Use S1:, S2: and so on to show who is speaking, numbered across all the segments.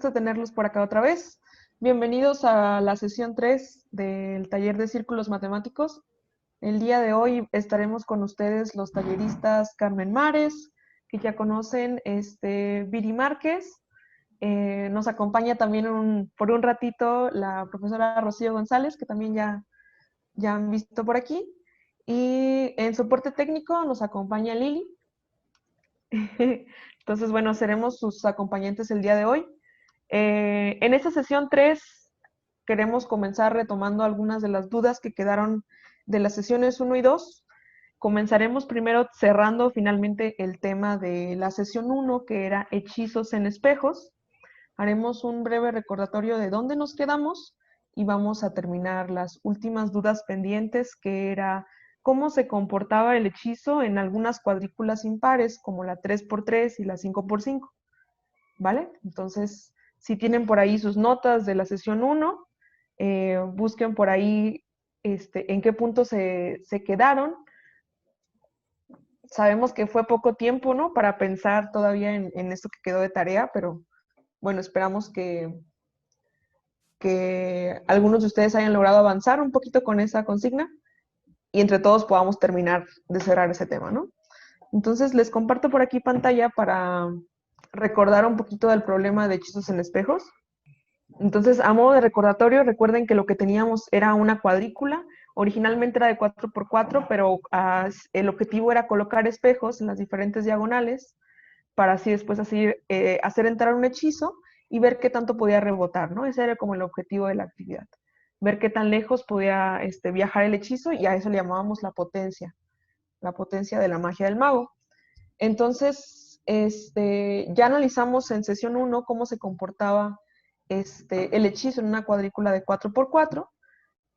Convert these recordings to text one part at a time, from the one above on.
S1: gusto tenerlos por acá otra vez. Bienvenidos a la sesión 3 del taller de círculos matemáticos. El día de hoy estaremos con ustedes los talleristas Carmen Mares, que ya conocen, Viri Márquez. Nos acompaña también por un ratito la profesora Rocío González, que también ya han visto por aquí. Y en soporte técnico nos acompaña Lili. Entonces, bueno, seremos sus acompañantes el día de hoy. En esta sesión 3 queremos comenzar retomando algunas de las dudas que quedaron de las sesiones 1 y 2. Comenzaremos primero cerrando finalmente el tema de la sesión 1, que era hechizos en espejos. Haremos un breve recordatorio de dónde nos quedamos y vamos a terminar las últimas dudas pendientes, que era cómo se comportaba el hechizo en algunas cuadrículas impares, como la 3×3 y la 5×5. ¿Vale? Entonces, si tienen por ahí sus notas de la sesión 1, busquen por ahí en qué punto se quedaron. Sabemos que fue poco tiempo, ¿no? Para pensar todavía en esto que quedó de tarea, pero bueno, esperamos que algunos de ustedes hayan logrado avanzar un poquito con esa consigna y entre todos podamos terminar de cerrar ese tema, ¿no? Entonces, les comparto por aquí pantalla para recordar un poquito del problema de hechizos en espejos. Entonces, a modo de recordatorio, recuerden que lo que teníamos era una cuadrícula. Originalmente era de 4×4, pero el objetivo era colocar espejos en las diferentes diagonales para así después hacer entrar un hechizo y ver qué tanto podía rebotar, ¿no? Ese era como el objetivo de la actividad. Ver qué tan lejos podía viajar el hechizo, y a eso le llamábamos la potencia de la magia del mago. Entonces, ya analizamos en sesión 1 cómo se comportaba el hechizo en una cuadrícula de 4×4.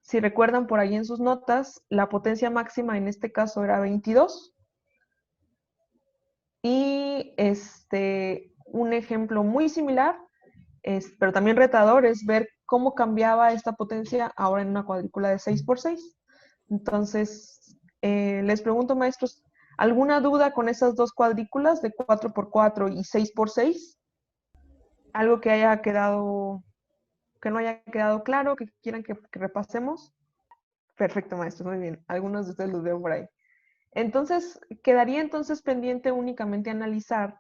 S1: Si recuerdan por ahí en sus notas, la potencia máxima en este caso era 22. Y un ejemplo muy similar, pero también retador, es ver cómo cambiaba esta potencia ahora en una cuadrícula de 6×6. Entonces, les pregunto, maestros, ¿alguna duda con esas dos cuadrículas de 4×4 y 6×6? ¿Algo que no haya quedado claro, que quieran que repasemos? Perfecto, maestro, muy bien. Algunos de ustedes los veo por ahí. Entonces, quedaría pendiente únicamente analizar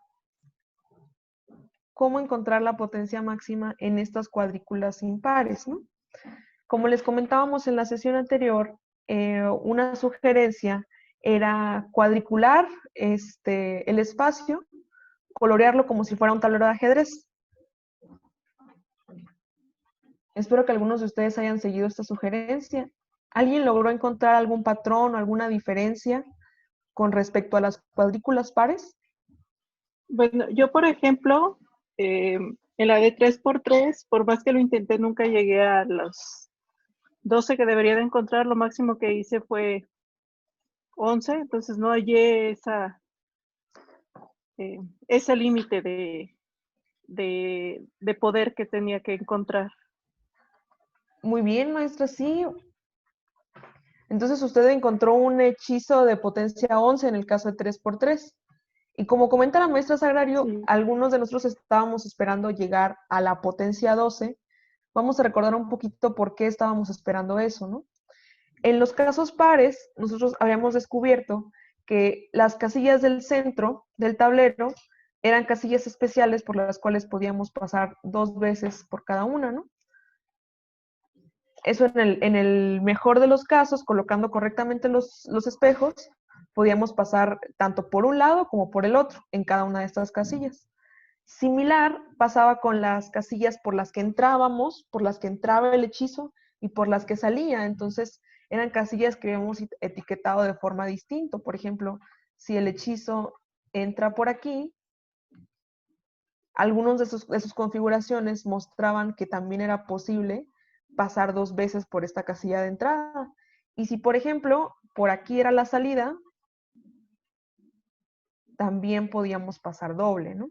S1: cómo encontrar la potencia máxima en estas cuadrículas impares, ¿no? Como les comentábamos en la sesión anterior, una sugerencia era cuadricular el espacio, colorearlo como si fuera un tablero de ajedrez. Espero que algunos de ustedes hayan seguido esta sugerencia. ¿Alguien logró encontrar algún patrón o alguna diferencia con respecto a las cuadrículas pares?
S2: Bueno, yo por ejemplo, en la de 3×3, por más que lo intenté, nunca llegué a los 12 que debería de encontrar. Lo máximo que hice fue 11, entonces no hallé ese límite de poder que tenía que encontrar.
S1: Muy bien, maestra, sí. Entonces usted encontró un hechizo de potencia 11 en el caso de 3×3. Y como comenta la maestra Sagrario,
S2: Sí.
S1: algunos de nosotros estábamos esperando llegar a la potencia 12. Vamos a recordar un poquito por qué estábamos esperando eso, ¿no? En los casos pares, nosotros habíamos descubierto que las casillas del centro del tablero eran casillas especiales por las cuales podíamos pasar 2 veces por cada una, ¿no? Eso en el mejor de los casos, colocando correctamente los espejos, podíamos pasar tanto por un lado como por el otro en cada una de estas casillas. Similar pasaba con las casillas por las que entrábamos, por las que entraba el hechizo y por las que salía. Entonces, eran casillas que habíamos etiquetado de forma distinta. Por ejemplo, si el hechizo entra por aquí, algunos de sus configuraciones mostraban que también era posible pasar 2 veces por esta casilla de entrada. Y si, por ejemplo, por aquí era la salida, también podíamos pasar doble, ¿no?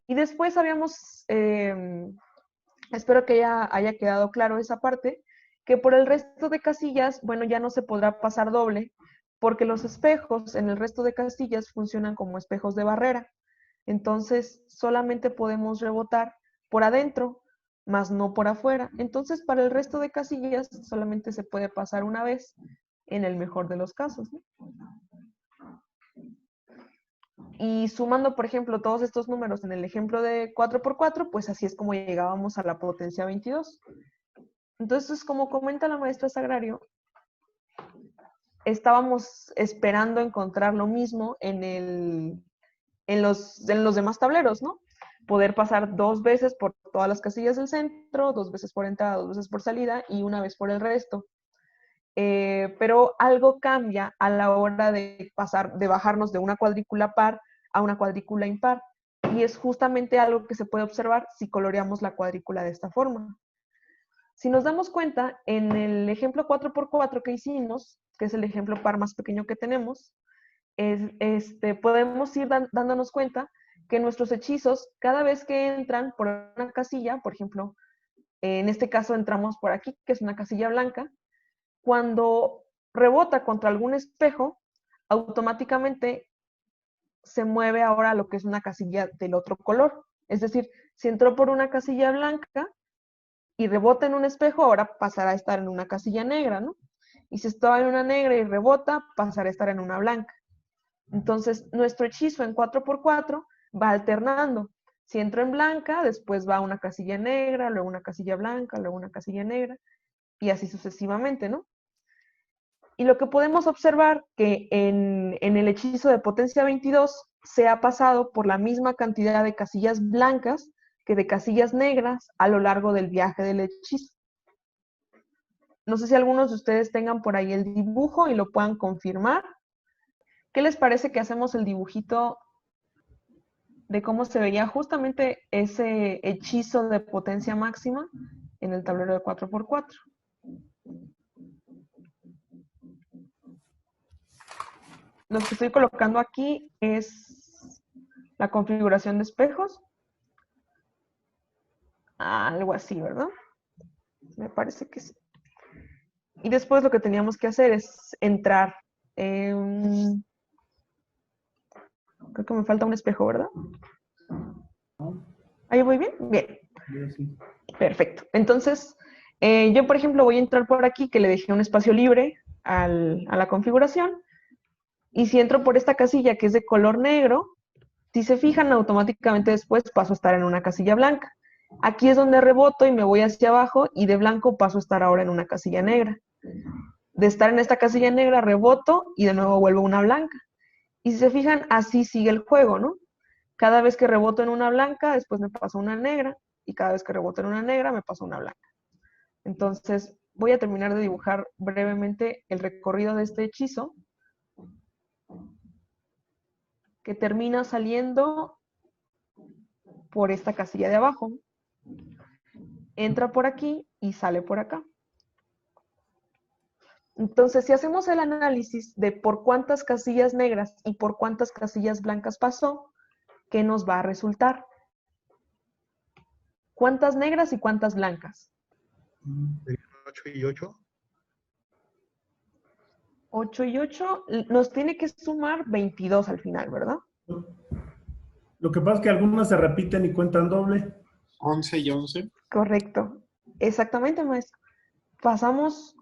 S1: Y después habíamos, espero que ya haya quedado claro esa parte, que por el resto de casillas, bueno, ya no se podrá pasar doble, porque los espejos en el resto de casillas funcionan como espejos de barrera. Entonces, solamente podemos rebotar por adentro, más no por afuera. Entonces, para el resto de casillas solamente se puede pasar una vez, en el mejor de los casos, ¿no? Y sumando, por ejemplo, todos estos números en el ejemplo de 4 por 4, pues así es como llegábamos a la potencia 22. Entonces, como comenta la maestra Sagrario, estábamos esperando encontrar lo mismo en los demás tableros, ¿no? Poder pasar 2 veces por todas las casillas del centro, 2 veces por entrada, 2 veces por salida y una vez por el resto. Pero algo cambia a la hora de bajarnos de una cuadrícula par a una cuadrícula impar. Y es justamente algo que se puede observar si coloreamos la cuadrícula de esta forma. Si nos damos cuenta, en el ejemplo 4x4 que hicimos, que es el ejemplo par más pequeño que tenemos, podemos ir dándonos cuenta que nuestros hechizos, cada vez que entran por una casilla, por ejemplo, en este caso entramos por aquí, que es una casilla blanca, cuando rebota contra algún espejo, automáticamente se mueve ahora a lo que es una casilla del otro color. Es decir, si entró por una casilla blanca y rebota en un espejo, ahora pasará a estar en una casilla negra, ¿no? Y si estaba en una negra y rebota, pasará a estar en una blanca. Entonces, nuestro hechizo en 4x4 va alternando. Si entro en blanca, después va a una casilla negra, luego una casilla blanca, luego una casilla negra, y así sucesivamente, ¿no? Y lo que podemos observar que en el hechizo de potencia 22 se ha pasado por la misma cantidad de casillas blancas que de casillas negras a lo largo del viaje del hechizo. No sé si algunos de ustedes tengan por ahí el dibujo y lo puedan confirmar. ¿Qué les parece que hacemos el dibujito de cómo se veía justamente ese hechizo de potencia máxima en el tablero de 4x4? Lo que estoy colocando aquí es la configuración de espejos. Algo así, ¿verdad? Me parece que sí. Y después lo que teníamos que hacer es entrar. Creo que me falta un espejo, ¿verdad? ¿Ahí voy bien? Bien. Perfecto. Entonces, yo, por ejemplo, voy a entrar por aquí, que le dejé un espacio libre a la configuración. Y si entro por esta casilla que es de color negro, si se fijan, automáticamente después paso a estar en una casilla blanca. Aquí es donde reboto y me voy hacia abajo y de blanco paso a estar ahora en una casilla negra. De estar en esta casilla negra, reboto y de nuevo vuelvo a una blanca. Y si se fijan, así sigue el juego, ¿no? Cada vez que reboto en una blanca, después me paso a una negra, y cada vez que reboto en una negra, me paso a una blanca. Entonces, voy a terminar de dibujar brevemente el recorrido de este hechizo, que termina saliendo por esta casilla de abajo. Entra por aquí y sale por acá. Entonces, si hacemos el análisis de por cuántas casillas negras y por cuántas casillas blancas pasó, ¿qué nos va a resultar? ¿Cuántas negras y cuántas blancas?
S3: 8 y 8.
S1: 8 y 8, nos tiene que sumar 22 al final, ¿verdad?
S4: Lo que pasa es que algunas se repiten y cuentan doble.
S3: 11 y 11.
S1: Correcto. Exactamente, maestro. Pasamos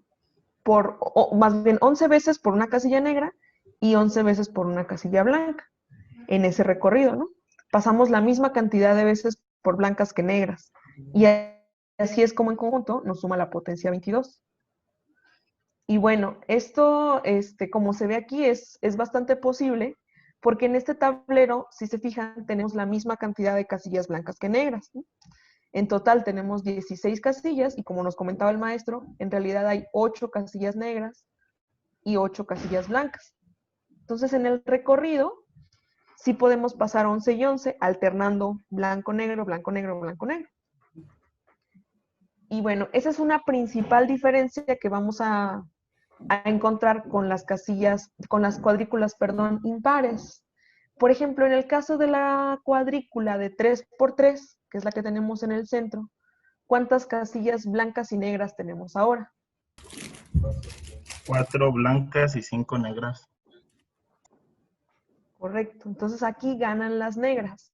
S1: más bien 11 veces por una casilla negra y 11 veces por una casilla blanca en ese recorrido, ¿no? Pasamos la misma cantidad de veces por blancas que negras. Y así es como en conjunto nos suma la potencia 22. Y bueno, esto, como se ve aquí, es bastante posible porque en este tablero, si se fijan, tenemos la misma cantidad de casillas blancas que negras, ¿no? En total tenemos 16 casillas y como nos comentaba el maestro, en realidad hay 8 casillas negras y 8 casillas blancas. Entonces, en el recorrido, sí podemos pasar 11 y 11 alternando blanco-negro, blanco-negro, blanco-negro. Y bueno, esa es una principal diferencia que vamos a encontrar con las casillas, con las cuadrículas, perdón, impares. Por ejemplo, en el caso de la cuadrícula de 3x3, que es la que tenemos en el centro, ¿cuántas casillas blancas y negras tenemos ahora?
S5: 4 blancas y 5 negras.
S1: Correcto. Entonces aquí ganan las negras.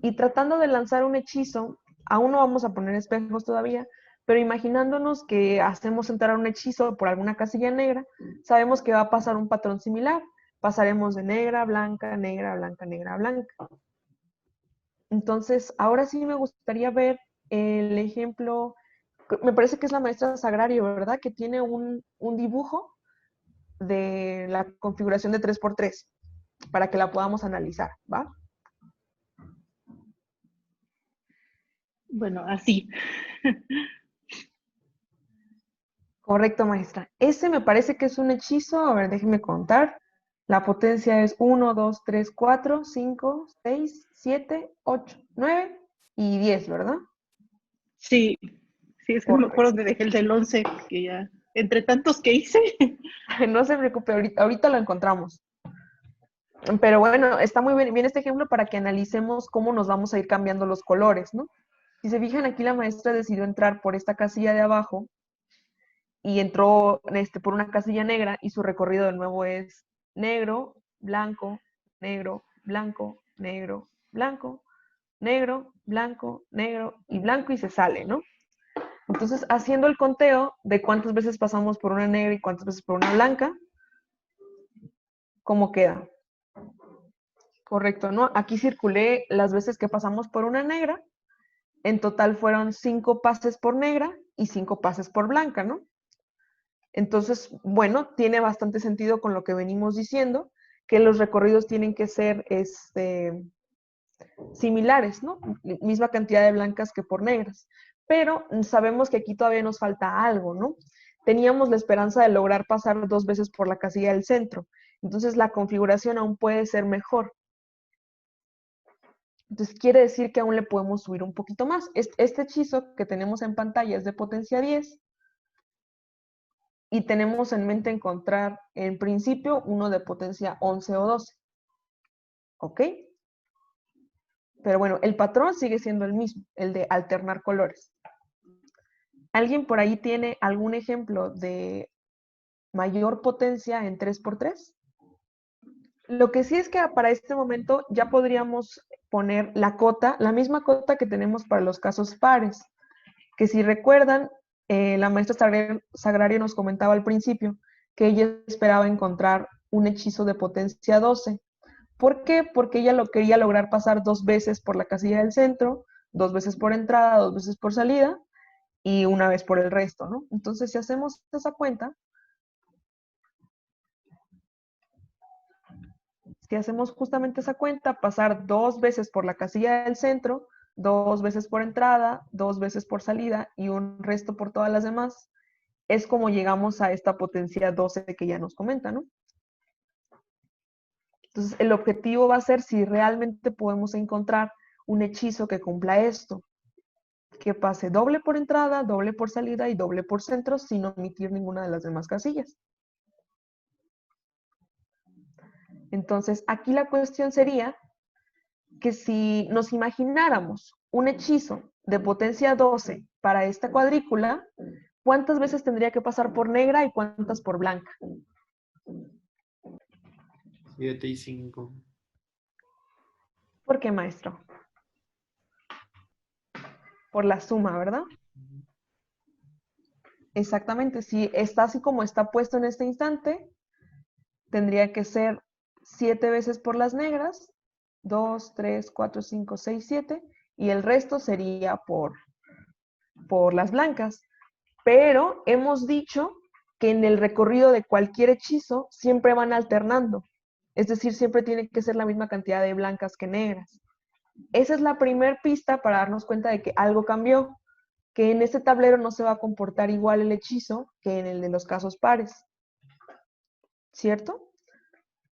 S1: Y tratando de lanzar un hechizo aún no vamos a poner espejos todavía, pero imaginándonos que hacemos entrar un hechizo por alguna casilla negra, sabemos que va a pasar un patrón similar. Pasaremos de negra, blanca, negra, blanca, negra, blanca. Entonces, ahora sí me gustaría ver el ejemplo, me parece que es la maestra Sagrario, ¿verdad? Que tiene un dibujo de la configuración de 3x3 para que la podamos analizar, ¿va?
S2: Bueno, así.
S1: Correcto, maestra. Ese me parece que es un hechizo. A ver, déjenme contar. La potencia es 1, 2, 3, 4, 5, 6, 7, 8, 9 y 10, ¿verdad?
S2: Sí, sí, es que no me
S1: Correcto.
S2: acuerdo de dejé el del 11, que ya, entre tantos que hice.
S1: No se preocupe, ahorita lo encontramos. Pero bueno, está muy bien este ejemplo para que analicemos cómo nos vamos a ir cambiando los colores, ¿no? Si se fijan, aquí la maestra decidió entrar por esta casilla de abajo y entró por una casilla negra y su recorrido de nuevo es negro, blanco, negro, blanco, negro, blanco, negro, blanco, negro y blanco y se sale, ¿no? Entonces, haciendo el conteo de cuántas veces pasamos por una negra y cuántas veces por una blanca, ¿cómo queda? Correcto, ¿no? Aquí circulé las veces que pasamos por una negra. En total fueron 5 pases por negra y 5 pases por blanca, ¿no? Entonces, bueno, tiene bastante sentido con lo que venimos diciendo, que los recorridos tienen que ser similares, ¿no? Misma cantidad de blancas que por negras. Pero sabemos que aquí todavía nos falta algo, ¿no? Teníamos la esperanza de lograr pasar 2 veces por la casilla del centro. Entonces, la configuración aún puede ser mejor. Entonces, quiere decir que aún le podemos subir un poquito más. Este hechizo que tenemos en pantalla es de potencia 10 y tenemos en mente encontrar en principio uno de potencia 11 o 12. ¿Ok? Pero bueno, el patrón sigue siendo el mismo, el de alternar colores. ¿Alguien por ahí tiene algún ejemplo de mayor potencia en 3x3? Lo que sí es que para este momento ya podríamos poner la cota, la misma cota que tenemos para los casos pares, que si recuerdan, la maestra Sagrario nos comentaba al principio que ella esperaba encontrar un hechizo de potencia 12. ¿Por qué? Porque ella lo quería lograr pasar 2 veces por la casilla del centro, 2 veces por entrada, 2 veces por salida y una vez por el resto, ¿no? Entonces, si hacemos esa cuenta, si hacemos justamente esa cuenta, pasar 2 veces por la casilla del centro, 2 veces por entrada, 2 veces por salida y un resto por todas las demás, es como llegamos a esta potencia 12 que ya nos comenta, ¿no? Entonces, el objetivo va a ser si realmente podemos encontrar un hechizo que cumpla esto, que pase doble por entrada, doble por salida y doble por centro sin omitir ninguna de las demás casillas. Entonces, aquí la cuestión sería que si nos imagináramos un hechizo de potencia 12 para esta cuadrícula, ¿cuántas veces tendría que pasar por negra y cuántas por blanca?
S3: 7 y 5.
S1: ¿Por qué, maestro? Por la suma, ¿verdad? Exactamente, si está así como está puesto en este instante, tendría que ser 7 veces por las negras, 2, 3, 4, 5, 6, 7, y el resto sería por las blancas. Pero hemos dicho que en el recorrido de cualquier hechizo siempre van alternando. Es decir, siempre tiene que ser la misma cantidad de blancas que negras. Esa es la primera pista para darnos cuenta de que algo cambió, que en este tablero no se va a comportar igual el hechizo que en el de los casos pares. ¿Cierto?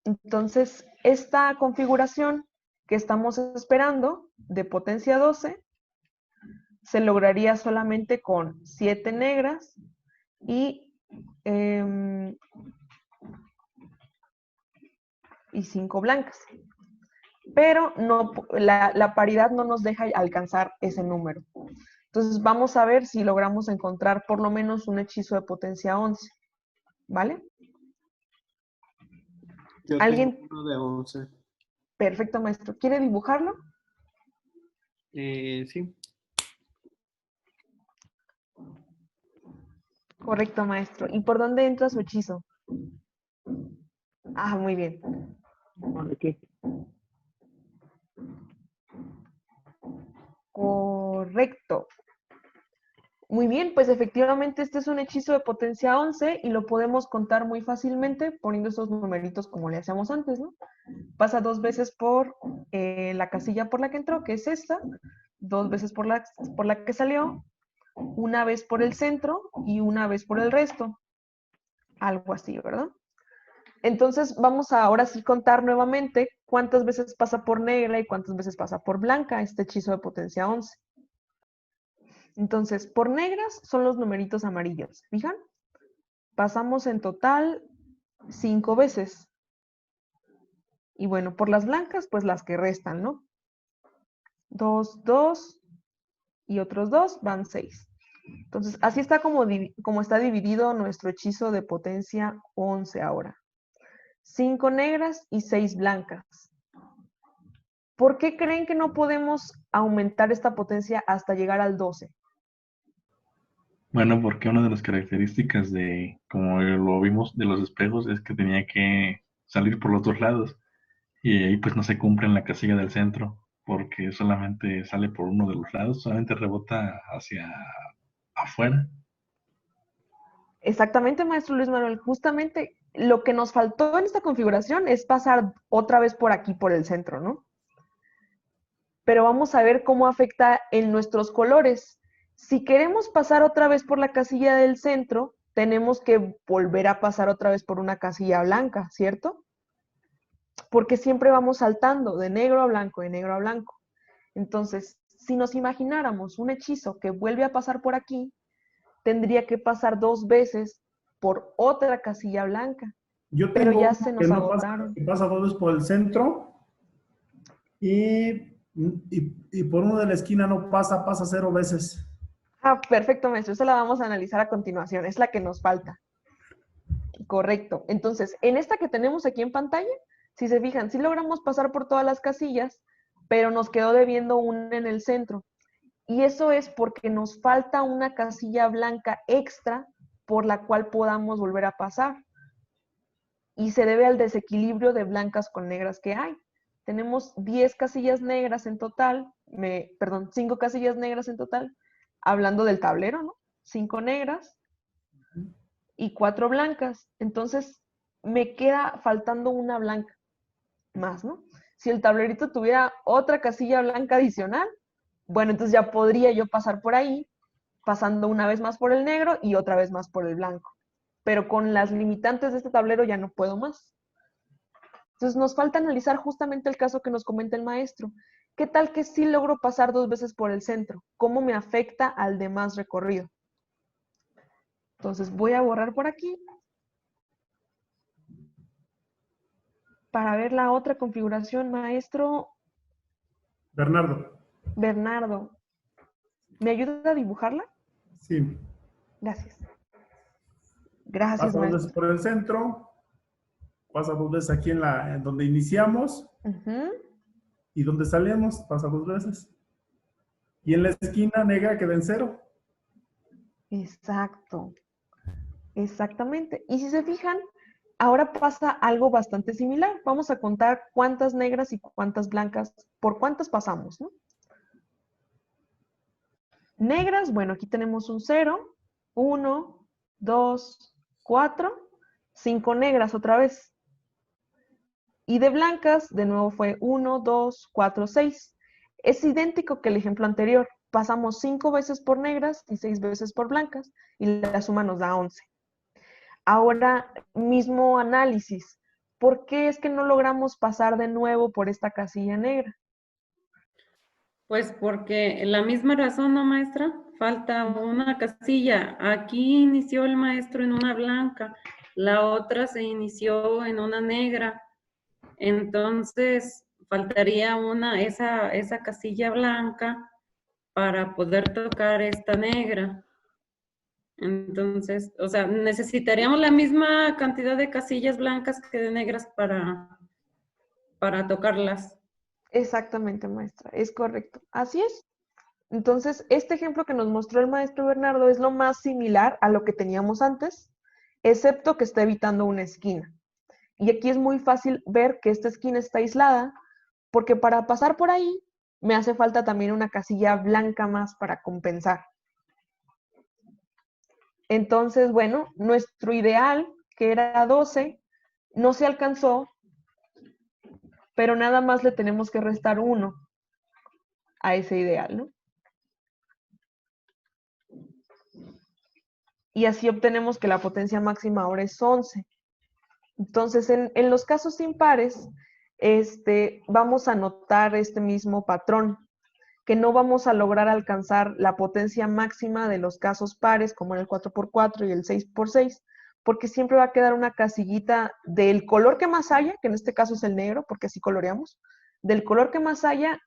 S1: Entonces, esta configuración que estamos esperando de potencia 12 se lograría solamente con 7 negras y 5 blancas. Pero no, la paridad no nos deja alcanzar ese número. Entonces vamos a ver si logramos encontrar por lo menos un hechizo de potencia 11. ¿Vale?
S3: Yo
S1: ¿Alguien?
S3: tengo uno de 11.
S1: Perfecto, maestro. ¿Quiere dibujarlo?
S3: Sí.
S1: Correcto, maestro. ¿Y por dónde entra su hechizo? Ah, muy bien.
S6: ¿Por qué?
S1: Correcto. Muy bien, pues efectivamente este es un hechizo de potencia 11 y lo podemos contar muy fácilmente poniendo esos numeritos como le hacíamos antes, ¿no? Pasa 2 veces por la casilla por la que entró, que es esta, 2 veces por la que salió, 1 vez por el centro y 1 vez por el resto. Algo así, ¿verdad? Entonces vamos a ahora sí contar nuevamente cuántas veces pasa por negra y cuántas veces pasa por blanca este hechizo de potencia 11. Entonces, por negras son los numeritos amarillos, ¿fijan? Pasamos en total 5 veces. Y bueno, por las blancas, pues las que restan, ¿no? 2, 2 y otros 2 van 6. Entonces, así está como está dividido nuestro hechizo de potencia 11 ahora. 5 negras y 6 blancas. ¿Por qué creen que no podemos aumentar esta potencia hasta llegar al 12?
S5: Bueno, porque una de las características de, como lo vimos de los espejos, es que tenía que salir por los dos lados. Y ahí pues no se cumple en la casilla del centro, porque solamente sale por uno de los lados, solamente rebota hacia afuera.
S1: Exactamente, maestro Luis Manuel. Justamente lo que nos faltó en esta configuración es pasar otra vez por aquí, por el centro, ¿no? Pero vamos a ver cómo afecta en nuestros colores. Si queremos pasar otra vez por la casilla del centro, tenemos que volver a pasar otra vez por una casilla blanca, ¿cierto? Porque siempre vamos saltando de negro a blanco, de negro a blanco. Entonces, si nos imagináramos un hechizo que vuelve a pasar por aquí, tendría que pasar 2 veces por otra casilla blanca.
S4: Yo
S1: Pero
S4: tengo
S1: ya
S4: uno
S1: se
S4: que
S1: nos
S4: no pasa,
S1: agotaron.
S4: que pasa 2 veces por el centro y por uno de la esquina no pasa, pasa 0 veces.
S1: Ah, perfecto, maestro. Esa la vamos a analizar a continuación. Es la que nos falta. Correcto. Entonces, en esta que tenemos aquí en pantalla, si se fijan, sí logramos pasar por todas las casillas, pero nos quedó debiendo una en el centro. Y eso es porque nos falta una casilla blanca extra por la cual podamos volver a pasar. Y se debe al desequilibrio de blancas con negras que hay. Tenemos 10 casillas negras en total, 5 casillas negras en total, hablando del tablero, ¿no? 5 negras y 4 blancas. Entonces, me queda faltando una blanca más, ¿no? Si el tablerito tuviera otra casilla blanca adicional, bueno, entonces ya podría yo pasar por ahí, pasando una vez más por el negro y otra vez más por el blanco. Pero con las limitantes de este tablero ya no puedo más. Entonces nos falta analizar justamente el caso que nos comenta el maestro. ¿Qué tal que sí logro pasar 2 veces por el centro? ¿Cómo me afecta al demás recorrido? Entonces voy a borrar por aquí para ver la otra configuración, maestro
S4: Bernardo.
S1: Bernardo. ¿Me ayuda a dibujarla?
S4: Sí.
S1: Gracias. Gracias,
S4: Pasa 2 veces
S1: maestro.
S4: por el centro, pasa 2 veces aquí en donde iniciamos y donde salimos, pasa 2 veces. Y en la esquina negra queda en 0.
S1: Exacto. Exactamente. Y si se fijan, ahora pasa algo bastante similar. Vamos a contar cuántas negras y cuántas blancas, por cuántas pasamos, ¿no? Negras, bueno, aquí tenemos un 0, 1, 2, 4, 5 negras otra vez. Y de blancas, de nuevo fue 1, 2, 4, 6. Es idéntico que el ejemplo anterior. Pasamos 5 veces por negras y 6 veces por blancas y la suma nos da 11. Ahora, mismo análisis. ¿Por qué es que no logramos pasar de nuevo por esta casilla negra?
S7: Pues porque la misma razón, ¿no, maestra? Falta una casilla. Aquí inició el maestro en una blanca, la otra se inició en una negra. Entonces, faltaría esa casilla blanca para poder tocar esta negra. Entonces, o sea, necesitaríamos la misma cantidad de casillas blancas que de negras para tocarlas.
S1: Exactamente, maestra, es correcto. Así es. Entonces, este ejemplo que nos mostró el maestro Bernardo es lo más similar a lo que teníamos antes, excepto que está evitando una esquina. Y aquí es muy fácil ver que esta esquina está aislada, porque para pasar por ahí me hace falta también una casilla blanca más para compensar. Entonces, bueno, nuestro ideal, que era 12, no se alcanzó, pero nada más le tenemos que restar 1 a ese ideal, ¿no? Y así obtenemos que la potencia máxima ahora es 11. Entonces, en los casos impares, vamos a notar este mismo patrón, que no vamos a lograr alcanzar la potencia máxima de los casos pares, como el 4x4 y el 6x6, porque siempre va a quedar una casillita del color que más haya, que en este caso es el negro, porque así coloreamos, del color que más haya,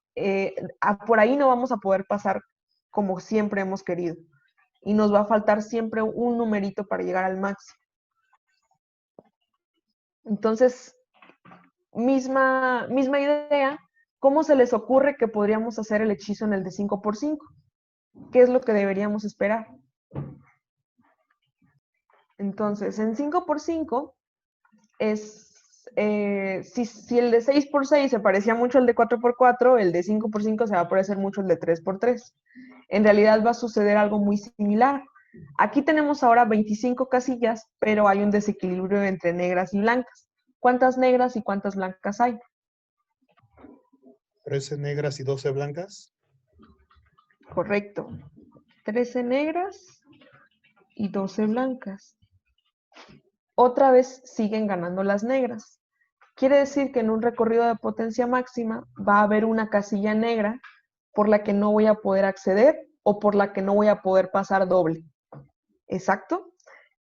S1: por ahí no vamos a poder pasar como siempre hemos querido. Y nos va a faltar siempre un numerito para llegar al máximo. Entonces, misma idea, ¿cómo se les ocurre que podríamos hacer el hechizo en el de 5x5? ¿Qué es lo que deberíamos esperar? Entonces, en 5x5 es, si el de 6x6 se parecía mucho al de 4x4, el de 5x5 se va a parecer mucho al de 3x3. En realidad va a suceder algo muy similar. Aquí tenemos ahora 25 casillas, pero hay un desequilibrio entre negras y blancas. ¿Cuántas negras y cuántas blancas hay?
S6: 13 negras y 12 blancas.
S1: Correcto. 13 negras y 12 blancas. Otra vez siguen ganando las negras. Quiere decir que en un recorrido de potencia máxima va a haber una casilla negra por la que no voy a poder acceder o por la que no voy a poder pasar doble. ¿Exacto?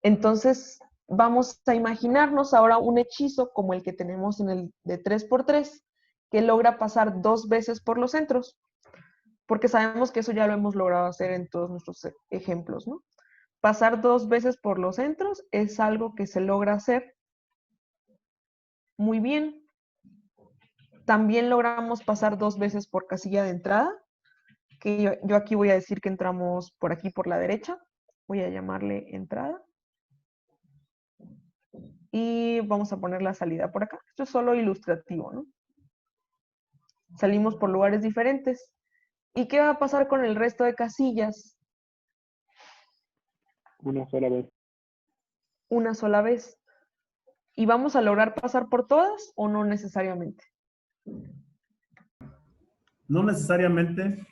S1: Entonces, vamos a imaginarnos ahora un hechizo como el que tenemos en el de 3x3, que logra pasar 2 veces por los centros, porque sabemos que eso ya lo hemos logrado hacer en todos nuestros ejemplos, ¿no? Pasar 2 veces por los centros es algo que se logra hacer muy bien. También logramos pasar 2 veces por casilla de entrada, que yo aquí voy a decir que entramos por aquí por la derecha. Voy a llamarle entrada. Y vamos a poner la salida por acá. Esto es solo ilustrativo, ¿no? Salimos por lugares diferentes. ¿Y qué va a pasar con el resto de casillas?
S8: Una sola vez.
S1: Una sola vez. ¿Y vamos a lograr pasar por todas o no necesariamente?
S4: No necesariamente,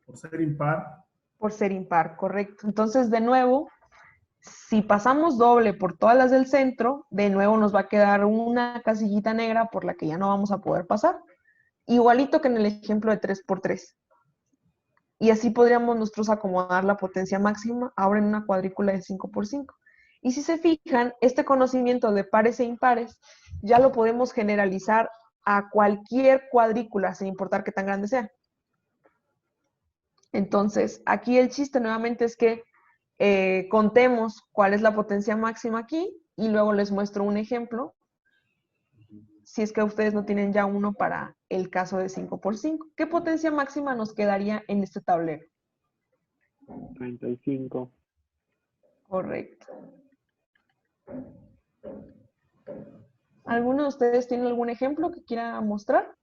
S4: por ser impar.
S1: Por ser impar, correcto. Entonces, de nuevo, si pasamos doble por todas las del centro, de nuevo nos va a quedar una casillita negra por la que ya no vamos a poder pasar. Igualito que en el ejemplo de 3x3. Y así podríamos nosotros acomodar la potencia máxima ahora en una cuadrícula de 5x5. Y si se fijan, este conocimiento de pares e impares ya lo podemos generalizar a cualquier cuadrícula, sin importar qué tan grande sea. Entonces, aquí el chiste nuevamente es que contemos cuál es la potencia máxima aquí y luego les muestro un ejemplo, si es que ustedes no tienen ya uno para el caso de 5x5. ¿Qué potencia máxima nos quedaría en este tablero?
S8: 35.
S1: Correcto. ¿Alguno de ustedes tiene algún ejemplo que quiera mostrar?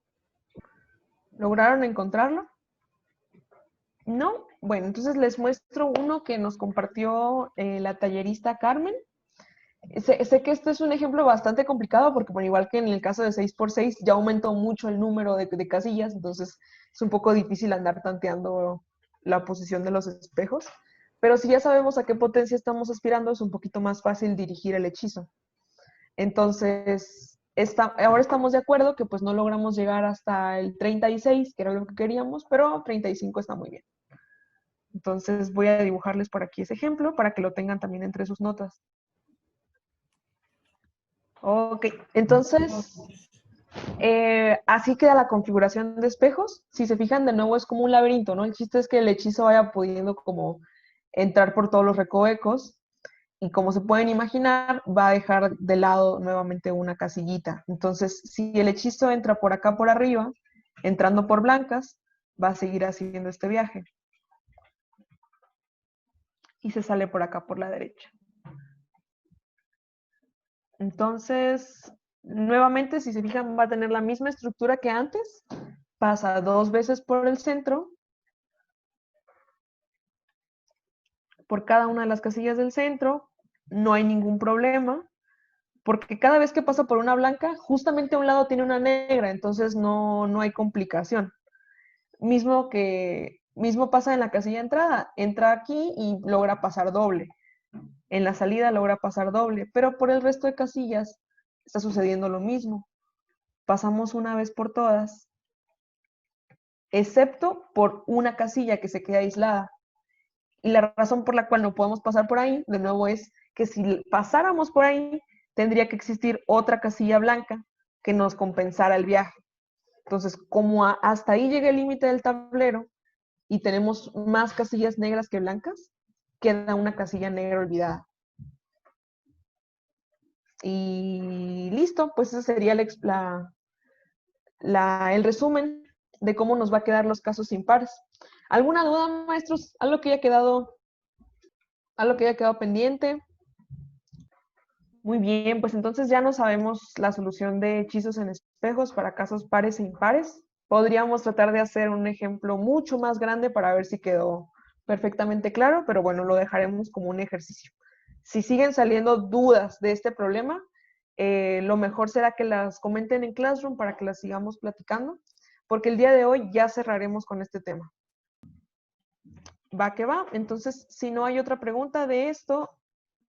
S1: ¿Lograron encontrarlo? ¿No? Bueno, entonces les muestro uno que nos compartió la tallerista Carmen. Sé que este es un ejemplo bastante complicado porque, bueno, igual que en el caso de 6x6, ya aumentó mucho el número de casillas, entonces es un poco difícil andar tanteando la posición de los espejos. Pero si ya sabemos a qué potencia estamos aspirando, es un poquito más fácil dirigir el hechizo. Entonces, ahora estamos de acuerdo que pues no logramos llegar hasta el 36, que era lo que queríamos, pero 35 está muy bien. Entonces voy a dibujarles por aquí ese ejemplo para que lo tengan también entre sus notas. Ok, entonces así queda la configuración de espejos. Si se fijan, de nuevo es como un laberinto, ¿no? El chiste es que el hechizo vaya pudiendo como entrar por todos los recovecos y como se pueden imaginar, va a dejar de lado nuevamente una casillita. Entonces, si el hechizo entra por acá por arriba, entrando por blancas, va a seguir haciendo este viaje. Y se sale por acá, por la derecha. Entonces, nuevamente, si se fijan, va a tener la misma estructura que antes. Pasa 2 veces por el centro, por cada una de las casillas del centro. No hay ningún problema, porque cada vez que pasa por una blanca, justamente a un lado tiene una negra, entonces no hay complicación. Mismo pasa en la casilla de entrada. Entra aquí y logra pasar doble. En la salida logra pasar doble, pero por el resto de casillas está sucediendo lo mismo. Pasamos una vez por todas, excepto por una casilla que se queda aislada. Y la razón por la cual no podemos pasar por ahí, de nuevo, es que si pasáramos por ahí, tendría que existir otra casilla blanca que nos compensara el viaje. Entonces, como hasta ahí llega el límite del tablero y tenemos más casillas negras que blancas, queda una casilla negra olvidada. Y listo, pues ese sería el resumen de cómo nos va a quedar los casos impares. ¿Alguna duda, maestros? ¿Algo que haya quedado pendiente? Muy bien, pues entonces ya no sabemos la solución de hechizos en espejos para casos pares e impares. Podríamos tratar de hacer un ejemplo mucho más grande para ver si quedó perfectamente claro, pero bueno, lo dejaremos como un ejercicio. Si siguen saliendo dudas de este problema, lo mejor será que las comenten en Classroom para que las sigamos platicando, porque el día de hoy ya cerraremos con este tema. Va que va. Entonces, si no hay otra pregunta de esto,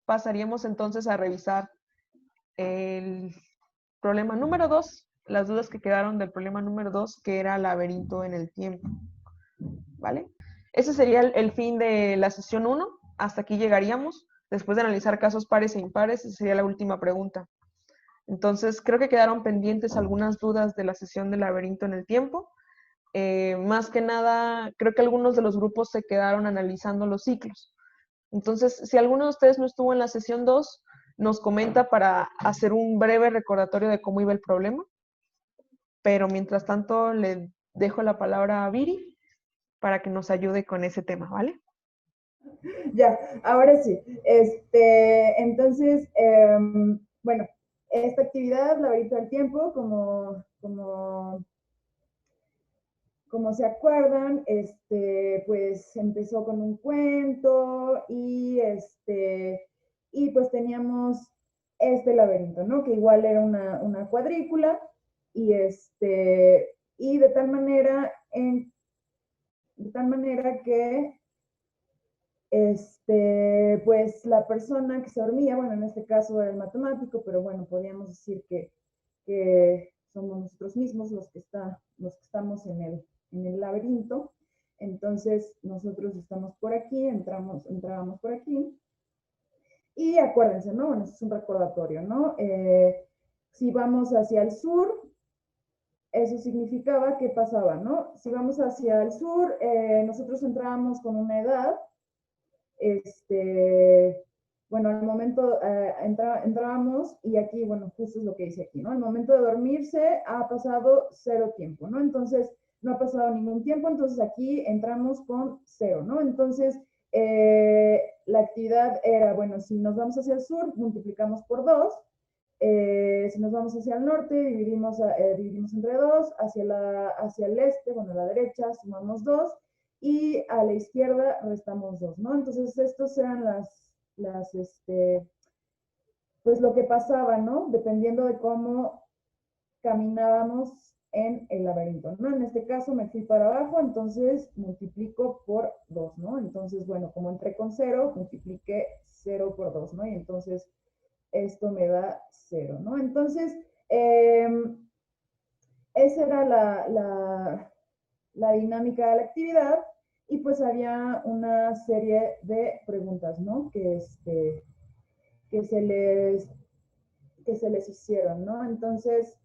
S1: pasaríamos entonces a revisar el problema número 2, las dudas que quedaron del problema número 2, que era laberinto en el tiempo. ¿Vale? Ese sería el fin de la sesión 1. Hasta aquí llegaríamos. Después de analizar casos pares e impares, esa sería la última pregunta. Entonces, creo que quedaron pendientes algunas dudas de la sesión del laberinto en el tiempo. Más que nada, creo que algunos de los grupos se quedaron analizando los ciclos. Entonces, si alguno de ustedes no estuvo en la sesión 2, nos comenta para hacer un breve recordatorio de cómo iba el problema. Pero mientras tanto, le dejo la palabra a Viri para que nos ayude con ese tema, ¿vale?
S8: Ya, ahora sí. Entonces, bueno, esta actividad, laberinto del tiempo, como se acuerdan, pues empezó con un cuento y pues teníamos este laberinto, ¿no? Que igual era una cuadrícula y de tal manera que pues la persona que se dormía, bueno, en este caso era el matemático, pero bueno, podríamos decir que somos nosotros mismos los que estamos en el laberinto. Entonces, nosotros estamos por aquí, entrábamos por aquí. Y acuérdense, ¿no? Bueno, esto es un recordatorio, ¿no? Si vamos hacia el sur, eso significaba que pasaba, ¿no? Si vamos hacia el sur, nosotros entrábamos con una edad, bueno, al momento entrábamos y aquí, bueno, justo es lo que dice aquí, ¿no? Al momento de dormirse ha pasado 0 tiempo, ¿no? Entonces, no ha pasado ningún tiempo, entonces aquí entramos con 0, ¿no? Entonces, la actividad era, bueno, si nos vamos hacia el sur, multiplicamos por 2, si nos vamos hacia el norte, dividimos entre 2, hacia el este, bueno, a la derecha, sumamos 2, y a la izquierda restamos 2, ¿no? Entonces, estos eran pues lo que pasaba, ¿no? Dependiendo de cómo caminábamos en el laberinto, ¿no? En este caso me fui para abajo, entonces multiplico por 2, ¿no? Entonces, bueno, como entré con 0, multipliqué 0 por 2, ¿no? Y entonces esto me da 0, ¿no? Entonces, esa era la dinámica de la actividad. Y pues había una serie de preguntas, ¿no? Que se les hicieron, ¿no? Entonces,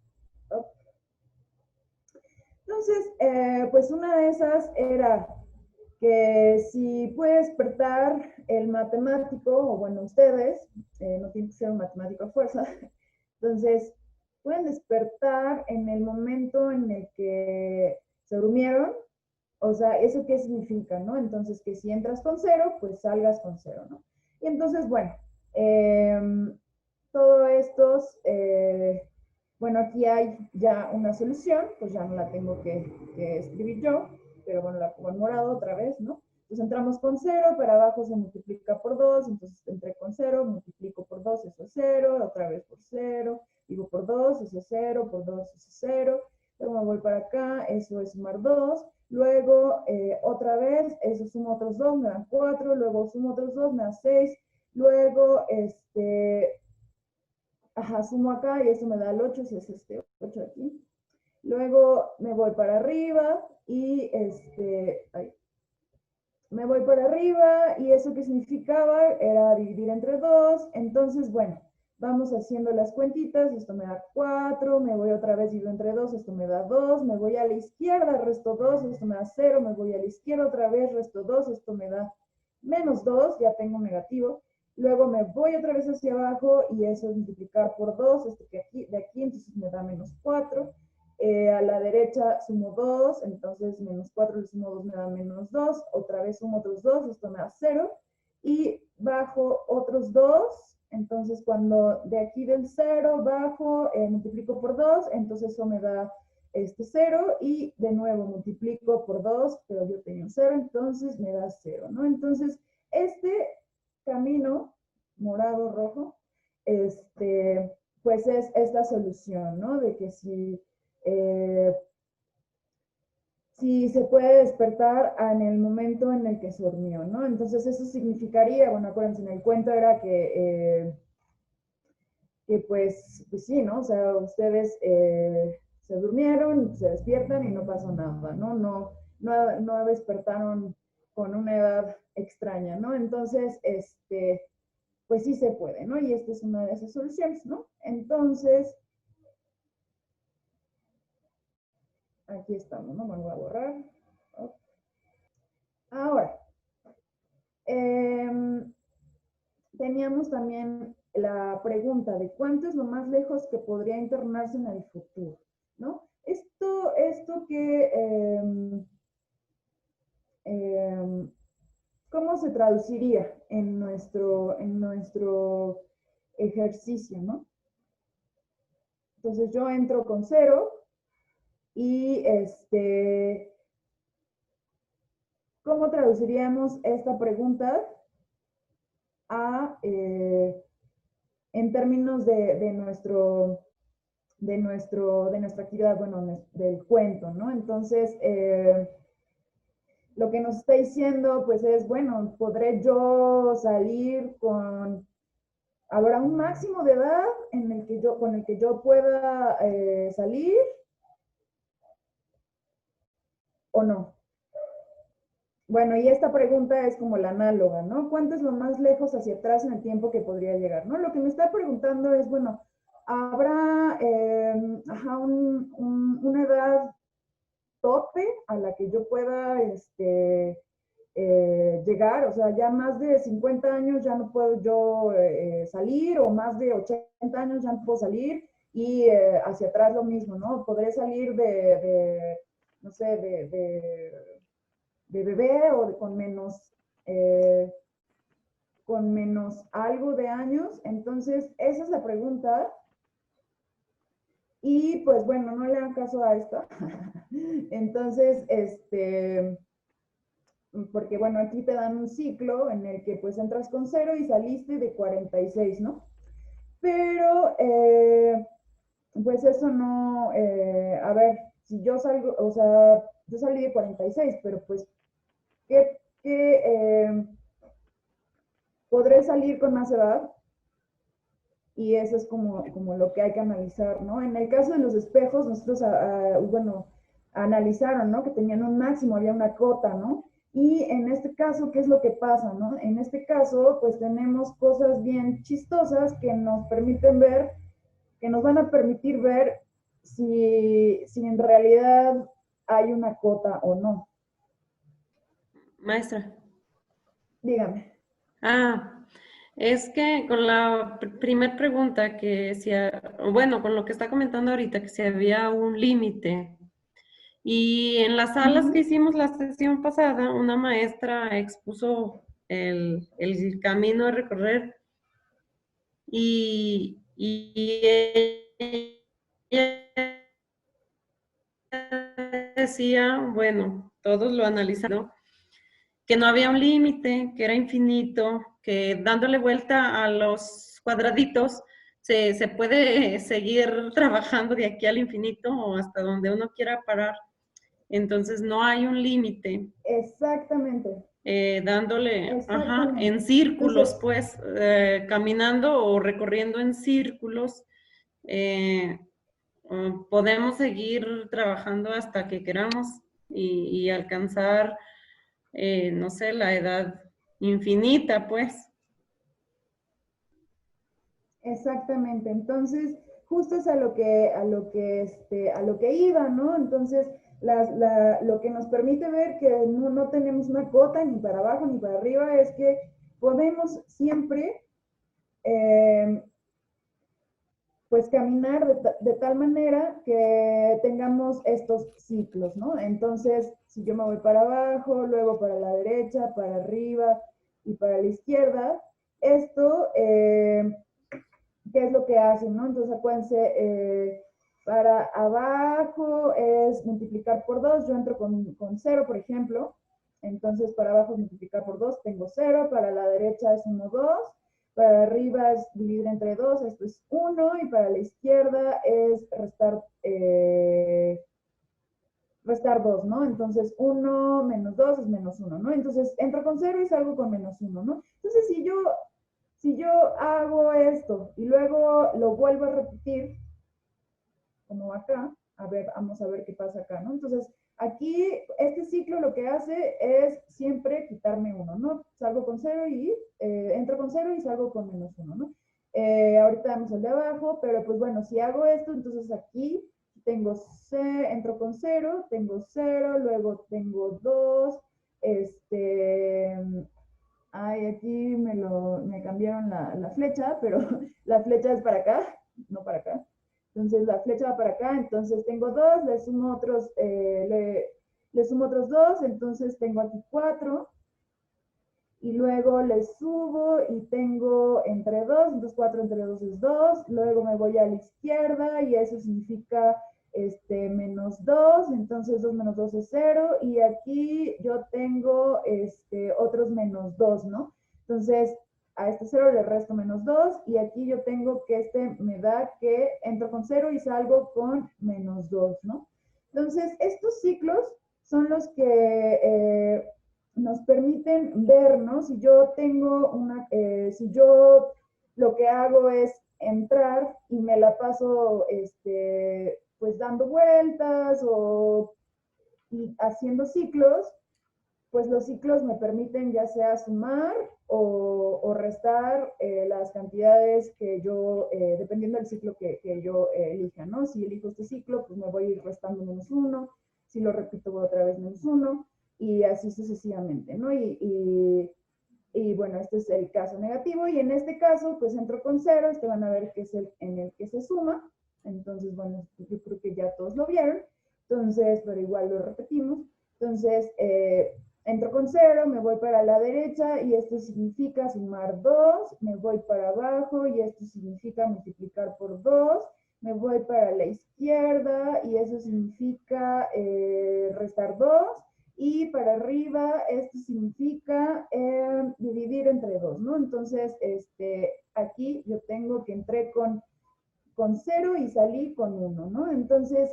S8: pues una de esas era que si puede despertar el matemático, o bueno, ustedes, no tiene que ser un matemático a fuerza, entonces pueden despertar en el momento en el que se durmieron, O sea, ¿eso qué significa, no? Entonces, que si entras con 0, pues salgas con 0, ¿no? Y entonces, bueno, todo estos, bueno, aquí hay ya una solución, pues ya no la tengo que escribir yo, pero bueno, la pongo en morado otra vez, ¿no? Entonces entramos con 0, para abajo se multiplica por 2, entonces entré con 0, multiplico por 2, eso es 0, otra vez por 0, digo por 2, eso es 0, por 2, eso es 0, luego me voy para acá, eso es sumar 2, luego otra vez, eso sumo otros 2, me dan 4, luego sumo otros 2, me da 6, luego, sumo acá y eso me da el 8, si es este 8 aquí. Luego me voy para arriba y me voy para arriba y eso que significaba era dividir entre 2. Entonces, bueno, vamos haciendo las cuentitas. Esto me da 4, me voy otra vez, divido entre 2, esto me da 2, me voy a la izquierda, resto 2, esto me da 0, me voy a la izquierda otra vez, resto 2, esto me da menos 2, ya tengo negativo. Luego me voy otra vez hacia abajo y eso es multiplicar por 2, esto que aquí, de aquí, entonces me da menos 4. A la derecha sumo 2, entonces menos 4 le sumo 2 me da menos 2, otra vez sumo otros 2, esto me da 0, y bajo otros 2, entonces cuando de aquí del 0 bajo, multiplico por 2, entonces eso me da 0, y de nuevo multiplico por 2, pero yo tenía un 0, entonces me da 0, ¿no? Entonces, este camino, morado, rojo, pues es esta solución, ¿no? De que si se puede despertar en el momento en el que se durmió, ¿no? Entonces eso significaría, bueno, acuérdense, en el cuento era que pues sí, ¿no? O sea, ustedes se durmieron, se despiertan y no pasó nada, ¿no? No despertaron con una edad extraña, ¿no? Entonces, pues sí se puede, ¿no? Y esta es una de esas soluciones, ¿no? Entonces, aquí estamos, ¿no? Me voy a borrar. Ahora, teníamos también la pregunta de cuánto es lo más lejos que podría internarse en el futuro, ¿no? Esto que, ¿cómo se traduciría en nuestro ejercicio, ¿no? Entonces yo entro con 0 y ¿cómo traduciríamos esta pregunta en términos de nuestra actividad, bueno, del cuento, ¿no? Entonces, lo que nos está diciendo, pues es, bueno, ¿podré yo salir habrá un máximo de edad con el que yo pueda salir o no? Bueno, y esta pregunta es como la análoga, ¿no? ¿Cuánto es lo más lejos hacia atrás en el tiempo que podría llegar, ¿no? Lo que me está preguntando es, bueno, ¿habrá una edad tope a la que yo pueda llegar? O sea, ya más de 50 años ya no puedo yo salir, o más de 80 años ya no puedo salir, y hacia atrás lo mismo, ¿no? Podré salir no sé, de bebé o con menos algo de años. Entonces, esa es la pregunta. Y pues bueno, no le hagan caso a esta. Entonces, porque bueno, aquí te dan un ciclo en el que pues entras con 0 y saliste de 46, ¿no? Pero, pues eso no, a ver, si yo salgo, o sea, yo salí de 46, pero pues, podré salir con más edad, y eso es como lo que hay que analizar, ¿no? En el caso de los espejos, nosotros, bueno, analizaron, ¿no? Que tenían un máximo, había una cota, ¿no? Y en este caso, ¿qué es lo que pasa, no? En este caso, pues tenemos cosas bien chistosas que nos permiten ver, que nos van a permitir ver si en realidad hay una cota o no.
S7: Maestra.
S8: Dígame.
S7: Es que con la primera pregunta bueno, con lo que está comentando ahorita, que si había un límite, Y en las salas que hicimos la sesión pasada, una maestra expuso el camino a recorrer y ella decía, bueno, todos lo analizaron, que no había un límite, que era infinito, que dándole vuelta a los cuadraditos se puede seguir trabajando de aquí al infinito o hasta donde uno quiera parar. Entonces no hay un límite.
S8: Exactamente.
S7: Dándole, ajá,
S8: Exactamente.
S7: en círculos,
S8: Entonces,
S7: pues, caminando o recorriendo en círculos, podemos seguir trabajando hasta que queramos y alcanzar, no sé, la edad infinita, pues.
S8: exactamente. Entonces, justo es a lo que iba, ¿no? Entonces, lo que nos permite ver que no tenemos una cota ni para abajo ni para arriba es que podemos siempre pues caminar de tal manera que tengamos estos ciclos, ¿no? Entonces, si yo me voy para abajo, luego para la derecha, para arriba y para la izquierda, esto, ¿qué es lo que hacen, no? Entonces, acuérdense, para abajo es multiplicar por 2, yo entro con 0, por ejemplo, entonces para abajo es multiplicar por 2, tengo 0, para la derecha es 1, 2, para arriba es dividir entre 2, esto es 1, y para la izquierda es restar 2, ¿no? Entonces 1 menos 2 es menos 1, ¿no? Entonces entro con 0 y salgo con menos 1, ¿no? Entonces si yo hago esto y luego lo vuelvo a repetir, como acá, a ver, vamos a ver qué pasa acá, ¿no? Entonces, aquí, este ciclo lo que hace es siempre quitarme 1, ¿no? Salgo con 0 y entro con 0 y salgo con menos 1, ¿no? Ahorita vamos al de abajo, pero pues bueno, si hago esto, entonces aquí tengo entro con 0, tengo 0, luego tengo 2, ay, aquí me cambiaron la flecha, pero la flecha es para acá, no para acá. Entonces la flecha va para acá, entonces tengo 2, le sumo otros 2, entonces tengo aquí 4, y luego le subo y tengo entre 2, entonces 4 entre 2 es 2, luego me voy a la izquierda y eso significa menos 2, entonces 2 menos 2 es 0, y aquí yo tengo otros menos 2, ¿no? Entonces a este 0 le resto menos 2, y aquí yo tengo que me da que entro con 0 y salgo con menos 2, ¿no? Entonces estos ciclos son los que nos permiten ver, ¿no? Si yo tengo si yo lo que hago es entrar y me la paso, pues dando vueltas y haciendo ciclos, pues los ciclos me permiten ya sea sumar o restar las cantidades que yo, dependiendo del ciclo que yo elija, ¿no? Si elijo este ciclo, pues me voy a ir restando menos 1, si lo repito voy otra vez menos 1, y así sucesivamente, ¿no? Y bueno, este es el caso negativo, y en este caso, pues entro con 0, van a ver que es en el que se suma, entonces, bueno, yo creo que ya todos lo vieron, entonces, pero igual lo repetimos, entonces, entro con 0, me voy para la derecha y esto significa sumar 2, me voy para abajo y esto significa multiplicar por 2, me voy para la izquierda y eso significa restar 2, y para arriba esto significa dividir entre 2, ¿no? Entonces, aquí yo tengo que entré con 0 y salí con 1, ¿no? Entonces,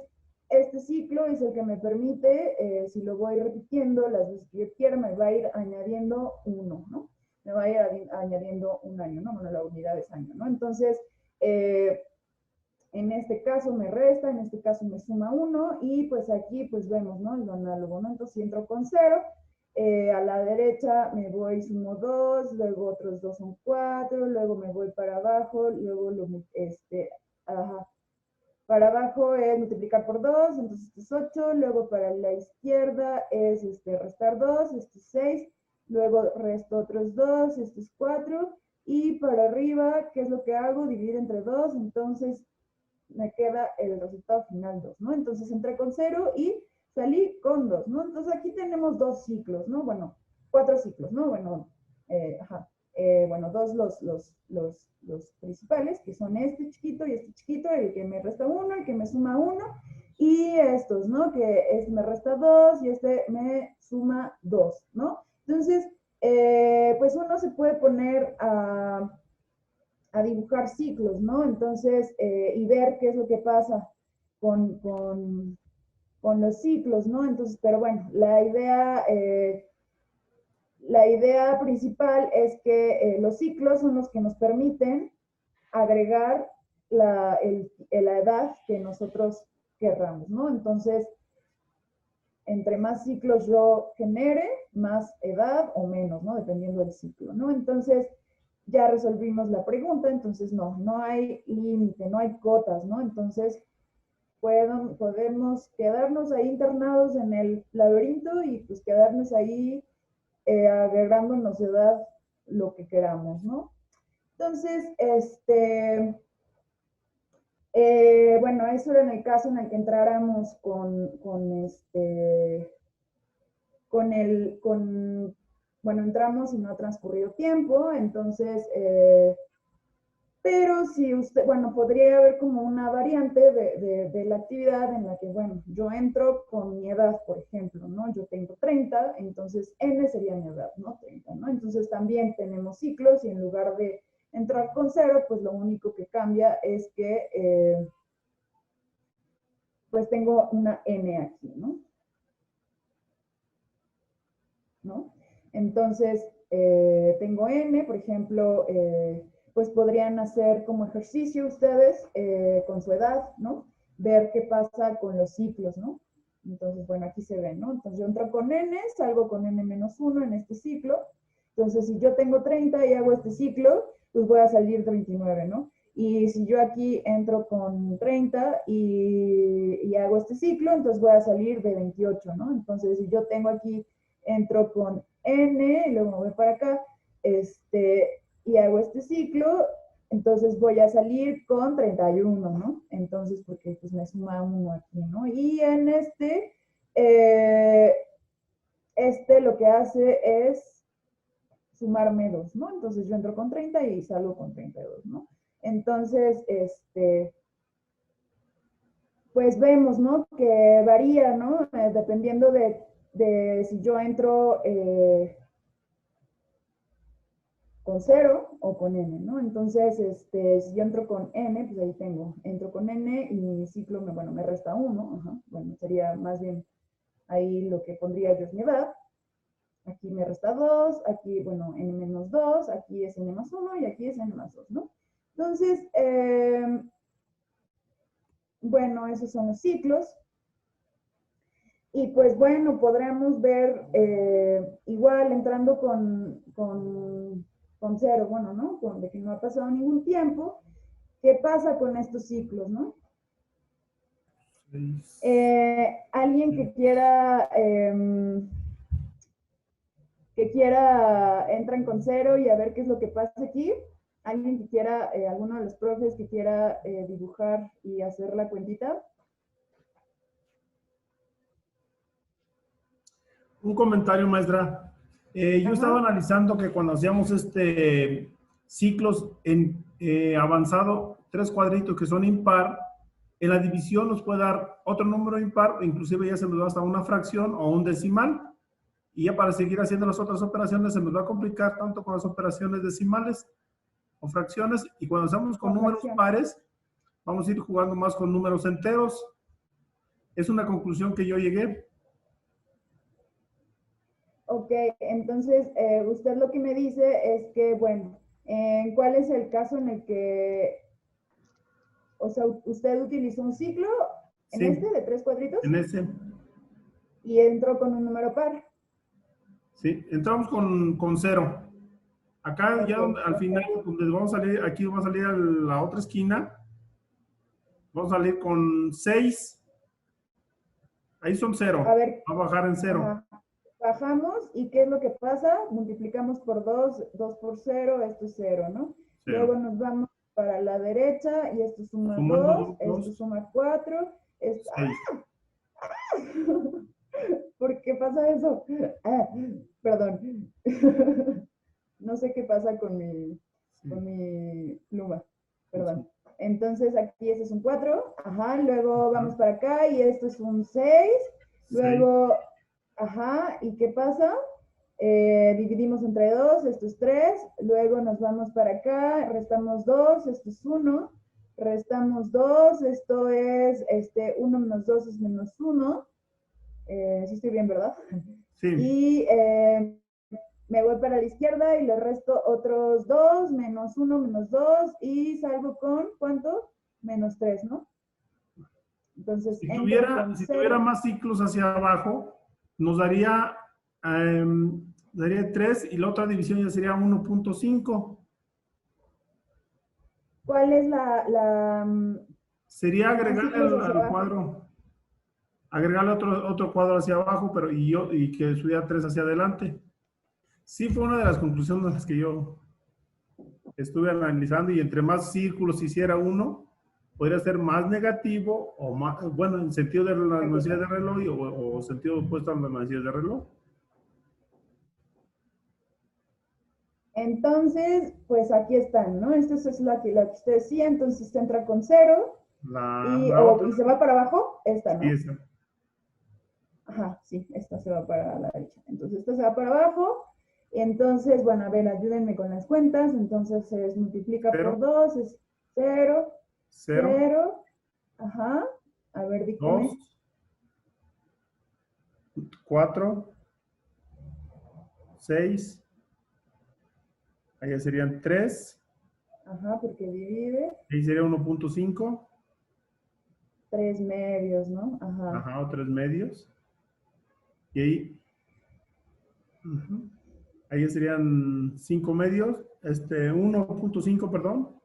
S8: este ciclo es el que me permite, si lo voy repitiendo las veces que yo quiera, me va a ir añadiendo 1, ¿no? Me va a ir añadiendo un año, ¿no? Bueno, la unidad es año, ¿no? Entonces, en este caso me resta, en este caso me suma 1, y pues aquí pues vemos, ¿no? Lo análogo, ¿no? Entonces, si entro con 0, a la derecha me voy, sumo 2, luego otros 2 son 4, luego me voy para abajo, luego para abajo es multiplicar por 2, entonces esto es 8, luego para la izquierda es restar 2, esto es 6, luego resto otros 2, esto es 4, y para arriba, ¿qué es lo que hago? Dividir entre 2, entonces me queda el resultado final 2, ¿no? Entonces entré con 0 y salí con 2, ¿no? Entonces aquí tenemos 2 ciclos, ¿no? Bueno, 4 ciclos, ¿no? Bueno, bueno, 2 los principales, que son este chiquito y este chiquito, el que me resta 1, el que me suma 1, y estos, ¿no? Que este me resta 2 y este me suma 2, ¿no? Entonces, pues uno se puede poner a dibujar ciclos, ¿no? Entonces, y ver qué es lo que pasa con los ciclos, ¿no? Entonces, pero bueno, la idea principal es que los ciclos son los que nos permiten agregar la edad que nosotros querramos, ¿no? Entonces, entre más ciclos yo genere, más edad o menos, ¿no? Dependiendo del ciclo, ¿no? Entonces, ya resolvimos la pregunta, entonces no hay límite, no hay cotas, ¿no? Entonces, podemos quedarnos ahí internados en el laberinto y pues quedarnos ahí agregándonos edad lo que queramos, ¿no? Entonces, bueno, eso era en el caso en el que entráramos bueno, entramos y no ha transcurrido tiempo, entonces, pero si usted, bueno, podría haber como una variante de la actividad en la que, bueno, yo entro con mi edad, por ejemplo, ¿no? Yo tengo 30, entonces N sería mi edad, ¿no? 30, ¿no? Entonces también tenemos ciclos y en lugar de entrar con 0, pues lo único que cambia es que, pues tengo una N aquí, ¿no? ¿No? Entonces, tengo N, por ejemplo, pues podrían hacer como ejercicio ustedes con su edad, ¿no? Ver qué pasa con los ciclos, ¿no? Entonces, bueno, aquí se ven, ¿no? Entonces yo entro con N, salgo con N-1 en este ciclo. Entonces, si yo tengo 30 y hago este ciclo, pues voy a salir 29, ¿no? Y si yo aquí entro con 30 y hago este ciclo, entonces voy a salir de 28, ¿no? Entonces, si yo tengo aquí, entro con N, y luego me voy para acá, y hago este ciclo, entonces voy a salir con 31, ¿no? Entonces, porque pues me suma 1 aquí, ¿no? Y en lo que hace es sumarme 2, ¿no? Entonces yo entro con 30 y salgo con 32, ¿no? Entonces, pues vemos, ¿no? Que varía, ¿no? Dependiendo de si yo entro con 0 o con N, ¿no? Entonces, si yo entro con N, pues ahí entro con N y mi ciclo, me resta 1, ajá. Bueno, sería más bien ahí lo que pondría yo es mi edad. Aquí me resta 2, aquí, bueno, N-2, aquí es N+1 y aquí es N+2, ¿no? Entonces, bueno, esos son los ciclos. Y pues bueno, podremos ver igual entrando con 0, bueno, ¿no? De que no ha pasado ningún tiempo. ¿Qué pasa con estos ciclos, no? Alguien que quiera, entran con 0 y a ver qué es lo que pasa aquí. Alguien que quiera, alguno de los profes que quiera dibujar y hacer la cuentita.
S4: Un comentario, maestra. Yo estaba analizando que cuando hacíamos ciclos en avanzado, 3 cuadritos que son impar, en la división nos puede dar otro número impar, inclusive ya se nos da hasta una fracción o un decimal, y ya para seguir haciendo las otras operaciones se nos va a complicar tanto con las operaciones decimales o fracciones, y cuando estamos con números pares, vamos a ir jugando más con números enteros. Es una conclusión que yo llegué.
S8: Ok, entonces usted lo que me dice es que, bueno, ¿cuál es el caso en el que, o sea, usted utilizó un ciclo en
S4: Sí,
S8: de 3 cuadritos?
S4: En ese.
S8: Y entró con un número par.
S4: Sí, entramos con 0. Acá okay, ya al final, donde vamos a salir, aquí vamos a salir a la otra esquina. Vamos a salir con 6. Ahí son 0.
S8: A ver.
S4: Va a bajar en 0.
S8: Ajá. Bajamos y ¿qué es lo que pasa? Multiplicamos por 2, 2 por 0, esto es 0, ¿no? 0. Luego nos vamos para la derecha y esto suma 2, esto suma 4, esto, ¿Por qué pasa eso? Ah, perdón. No sé qué pasa con mi pluma. Perdón. Entonces aquí este es un 4. Ajá. Luego vamos para acá y esto es un 6. Luego, ajá. ¿Y qué pasa? Dividimos entre 2, esto es 3. Luego nos vamos para acá, restamos 2, esto es 1. Restamos 2, esto es 1 menos 2 es menos 1. Sí estoy bien, ¿verdad?
S4: Sí.
S8: Y me voy para la izquierda y le resto otros 2, menos 1, menos 2, y salgo con, ¿cuánto? Menos 3, ¿no? Entonces,
S4: Si
S8: entro
S4: tuviera,
S8: con
S4: si
S8: 0.
S4: tuviera más ciclos hacia abajo, nos daría, daría 3 y la otra división ya sería 1.5.
S8: ¿Cuál es la
S4: Sería
S8: más
S4: agregarle
S8: ciclos hacia
S4: al
S8: abajo?
S4: cuadro, agregarle otro cuadro hacia abajo, pero y que subiera 3 hacia adelante. Sí, fue una de las conclusiones que yo estuve analizando, y entre más círculos hiciera uno, podría ser más negativo o más, bueno, en sentido de las manecillas de reloj o sentido opuesto a las manecillas de reloj.
S8: Entonces, pues aquí están, ¿no? Esta es la que usted decía, entonces se entra con 0
S4: La otra,
S8: y se va para abajo, esta, ¿no?
S4: sí, esa.
S8: Ajá, sí, esta se va para la derecha. Entonces, esta se va para abajo. Entonces, bueno, a ver, ayúdenme con las cuentas. Entonces, se multiplica por 2, es 0,
S4: 0,
S8: 0. Ajá. A ver,
S4: 2,
S8: dígame.
S4: 4, 6, allá serían 3,
S8: Ajá, porque divide.
S4: ahí sería 1.5,
S8: 3 medios, ¿no? Ajá.
S4: ajá, o 3 medios, y ahí, ahí serían 5 medios, 1.5, perdón.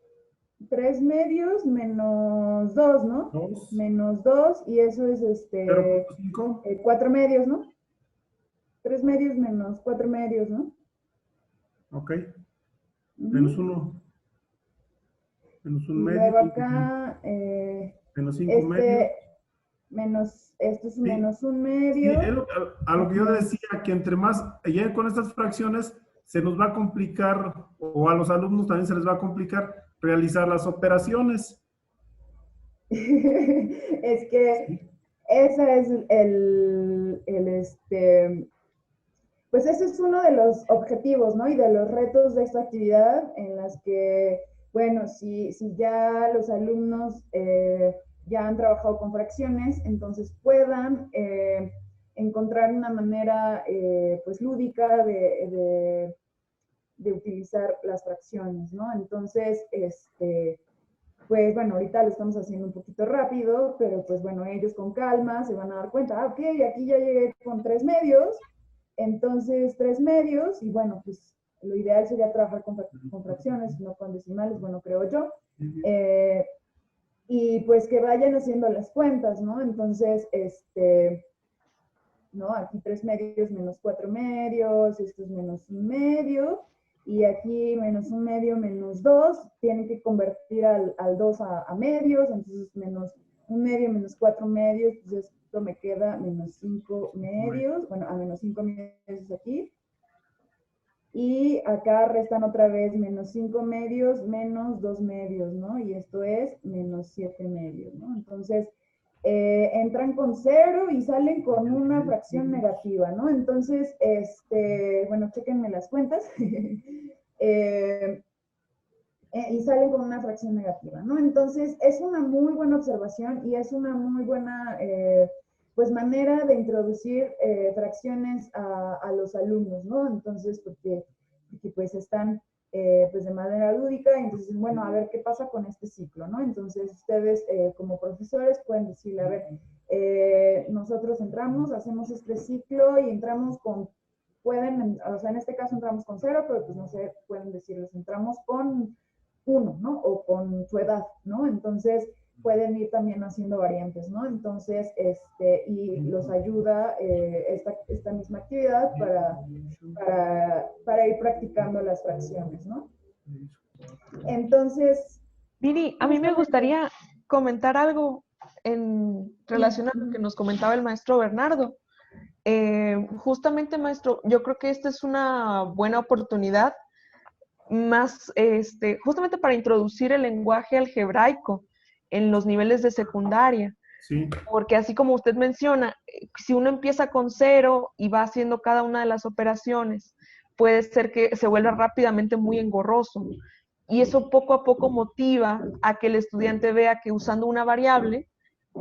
S8: 3 medios menos 2, ¿no?
S4: 2,
S8: Menos 2, y eso es
S4: 0.5,
S8: 4 medios, ¿no? 3 medios menos 4 medios, ¿no?
S4: ok,
S8: Ujú.
S4: menos 1, menos 1
S8: Y
S4: medio,
S8: luego acá,
S4: menos 5 medios.
S8: esto es
S4: Sí,
S8: menos 1
S4: sí,
S8: medio.
S4: es a lo que yo
S8: Ajá.
S4: decía, que entre más, ya con estas fracciones, se nos va a complicar, o a los alumnos también se les va a complicar realizar las operaciones.
S8: Es que ese es pues ese es uno de los objetivos, ¿no? Y de los retos de esta actividad en las que, bueno, si ya los alumnos ya han trabajado con fracciones, entonces puedan encontrar una manera, pues, lúdica de utilizar las fracciones, ¿no? Entonces, pues bueno, ahorita lo estamos haciendo un poquito rápido, pero pues bueno, ellos con calma se van a dar cuenta, ok, aquí ya llegué con 3 medios, entonces 3 medios, y bueno, pues lo ideal sería trabajar con fracciones, no con decimales, bueno, creo yo. Y pues que vayan haciendo las cuentas, ¿no? Entonces, ¿no? Aquí 3 medios menos 4 medios, esto es menos 1 medio, y aquí menos 1 medio menos 2, tienen que convertir al 2 a medios, entonces menos 1 medio menos 4 medios, pues esto me queda menos 5 medios, bueno, a menos 5 medios aquí. Y acá restan otra vez menos 5 medios menos 2 medios, ¿no? Y esto es menos 7 medios, ¿no? Entonces, entran con 0 y salen con una fracción negativa, ¿no? Entonces, bueno, chéquenme las cuentas. Y salen con una fracción negativa, ¿no? Entonces, es una muy buena observación y es una muy buena, pues, manera de introducir fracciones a los alumnos, ¿no? Entonces, porque pues están pues de manera lúdica, y entonces, bueno, a ver qué pasa con este ciclo, ¿no? Entonces, ustedes como profesores pueden decirle, a ver, nosotros entramos, hacemos este ciclo y entramos con, o sea, en este caso entramos con 0, pero pues no sé, pueden decirles, entramos con 1, ¿no? O con su edad, ¿no? Entonces, pueden ir también haciendo variantes, ¿no? Entonces, y los ayuda esta misma actividad para ir practicando las fracciones, ¿no? Entonces,
S1: Viri, a mí me gustaría comentar algo. en relación a lo que nos comentaba el maestro Bernardo. Justamente, maestro, yo creo que esta es una buena oportunidad más, justamente para introducir el lenguaje algebraico en los niveles de secundaria.
S4: Sí.
S1: Porque así como usted menciona, si uno empieza con 0 y va haciendo cada una de las operaciones, puede ser que se vuelva rápidamente muy engorroso. Y eso poco a poco motiva a que el estudiante vea que usando una variable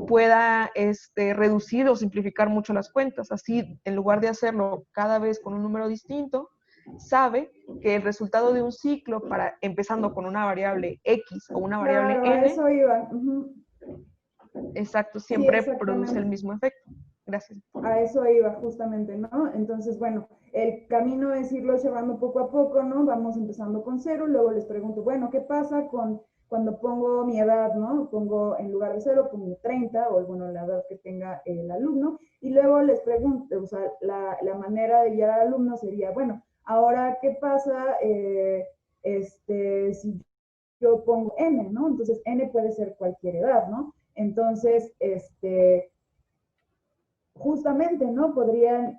S1: pueda reducir o simplificar mucho las cuentas. Así, en lugar de hacerlo cada vez con un número distinto, sabe que el resultado de un ciclo, para empezando con una variable X o una variable
S8: Claro, a
S1: N,
S8: eso iba. Ujú.
S1: exacto,
S8: Sí,
S1: siempre produce el
S8: exactamente.
S1: mismo efecto. Gracias.
S8: A eso iba justamente, ¿no? Entonces, bueno, el camino es irlo llevando poco a poco, ¿no? Vamos empezando con 0, luego les pregunto, bueno, ¿qué pasa con cuando pongo mi edad, ¿no? Pongo en lugar de 0, pongo 30, o bueno, la edad que tenga el alumno, y luego les pregunto, o sea, la manera de guiar al alumno sería, bueno, ahora, ¿qué pasa si yo pongo n, ¿no? Entonces, n puede ser cualquier edad, ¿no? Entonces, justamente, ¿no? Podría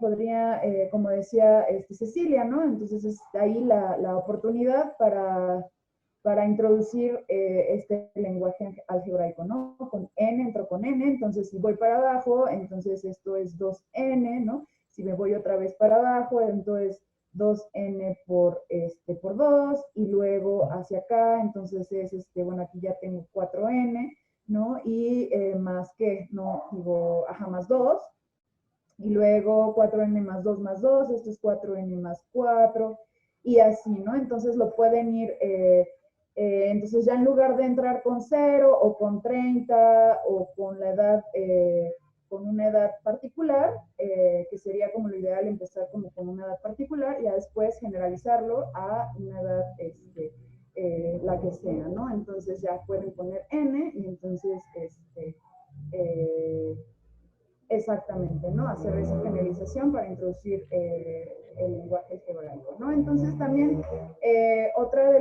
S8: como decía Cecilia, ¿no? Entonces es ahí la oportunidad para introducir este lenguaje algebraico, ¿no? Con n, entro con n, entonces si voy para abajo, entonces esto es 2n, ¿no? Si me voy otra vez para abajo, entonces 2n por 2, y luego hacia acá, entonces es, bueno, aquí ya tengo 4n, ¿no? Y más que, no, digo, ajá, más 2, y luego 4n más 2, esto es 4n más 4, y así, ¿no? Entonces lo pueden ir, entonces ya en lugar de entrar con 0 o con 30 o con la edad, con una edad particular, que sería como lo ideal empezar como con una edad particular y ya después generalizarlo a una edad, la que sea, ¿no? Entonces ya pueden poner n y entonces, exactamente, ¿no? Hacer esa generalización para introducir el lenguaje algebraico, ¿no? Entonces también otra de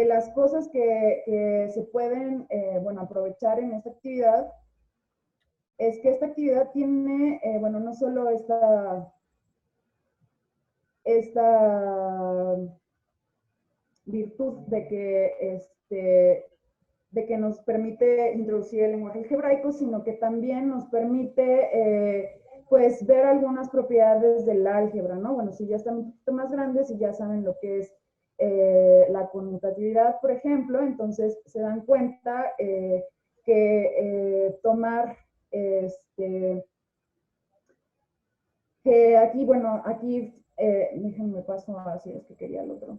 S8: las cosas que se pueden, bueno, aprovechar en esta actividad es que esta actividad tiene, bueno, no solo esta virtud de que nos permite introducir el lenguaje algebraico, sino que también nos permite, pues, ver algunas propiedades del álgebra, ¿no? Bueno, si ya están un poquito más grandes y ya saben lo que es la conmutatividad, por ejemplo, entonces se dan cuenta que tomar, que aquí, bueno, aquí, déjenme paso así, es que quería el otro.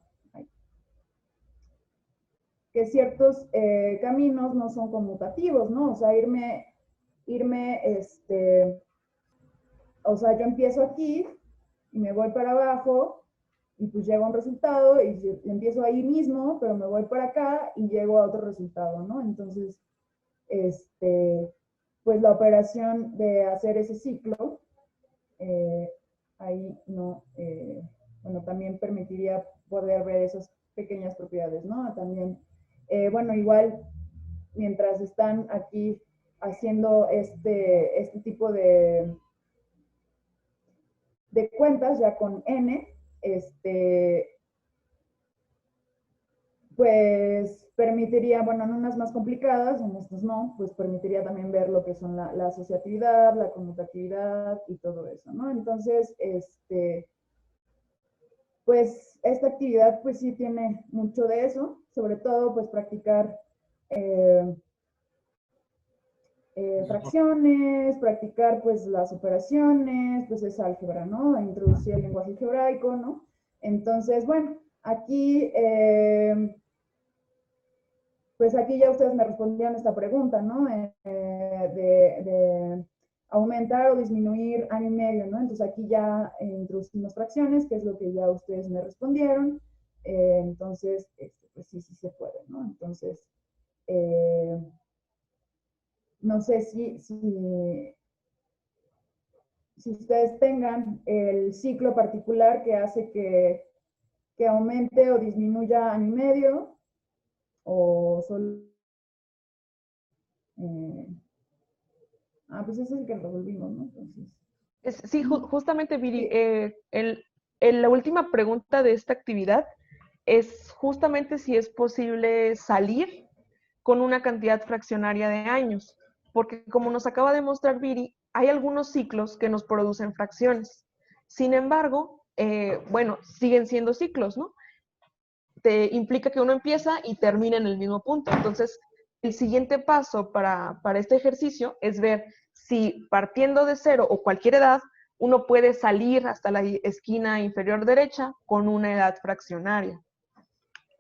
S8: Que ciertos caminos no son conmutativos, ¿no? O sea, o sea, yo empiezo aquí y me voy para abajo y pues llego a un resultado y empiezo ahí mismo, pero me voy para acá y llego a otro resultado, ¿no? Entonces, pues la operación de hacer ese ciclo, ahí no, bueno, también permitiría poder ver esas pequeñas propiedades, ¿no? También, bueno, igual, mientras están aquí haciendo este tipo de cuentas ya con n, pues permitiría, bueno, en unas más complicadas, en estas no, pues permitiría también ver lo que son la asociatividad, la conmutatividad y todo eso, ¿no? Entonces, pues esta actividad pues sí tiene mucho de eso, sobre todo pues practicar fracciones, practicar pues las operaciones, pues es álgebra, ¿no? Introducir el lenguaje algebraico, ¿no? Entonces, bueno, aquí, pues aquí ya ustedes me respondieron esta pregunta, ¿no? De aumentar o disminuir año y medio, ¿no? Entonces aquí ya introducimos fracciones, que es lo que ya ustedes me respondieron. Entonces, pues sí, sí se puede, ¿no? Entonces, no sé si ustedes tengan el ciclo particular que hace que aumente o disminuya año y medio, o solo... pues ese es el que resolvimos, ¿no? Entonces...
S1: Sí, justamente, Viri, la última pregunta de esta actividad es justamente si es posible salir con una cantidad fraccionaria de años, porque como nos acaba de mostrar Viri, hay algunos ciclos que nos producen fracciones. Sin embargo, bueno, siguen siendo ciclos, ¿no? Te implica que uno empieza y termina en el mismo punto. Entonces, el siguiente paso para este ejercicio es ver si partiendo de cero o cualquier edad, uno puede salir hasta la esquina inferior derecha con una edad fraccionaria.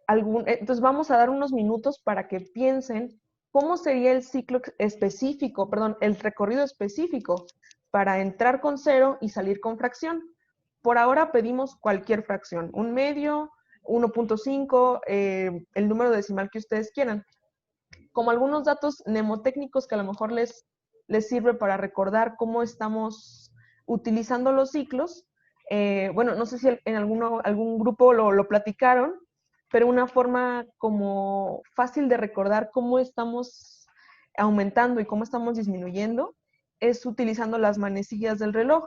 S1: Entonces vamos a dar unos minutos para que piensen cómo sería el ciclo específico, perdón, el recorrido específico para entrar con cero y salir con fracción. Por ahora pedimos cualquier fracción, un medio, 1.5, el número decimal que ustedes quieran. Como algunos datos mnemotécnicos que a lo mejor les sirve para recordar cómo estamos utilizando los ciclos. Bueno, no sé si en algún grupo lo platicaron, pero una forma como fácil de recordar cómo estamos aumentando y cómo estamos disminuyendo es utilizando las manecillas del reloj.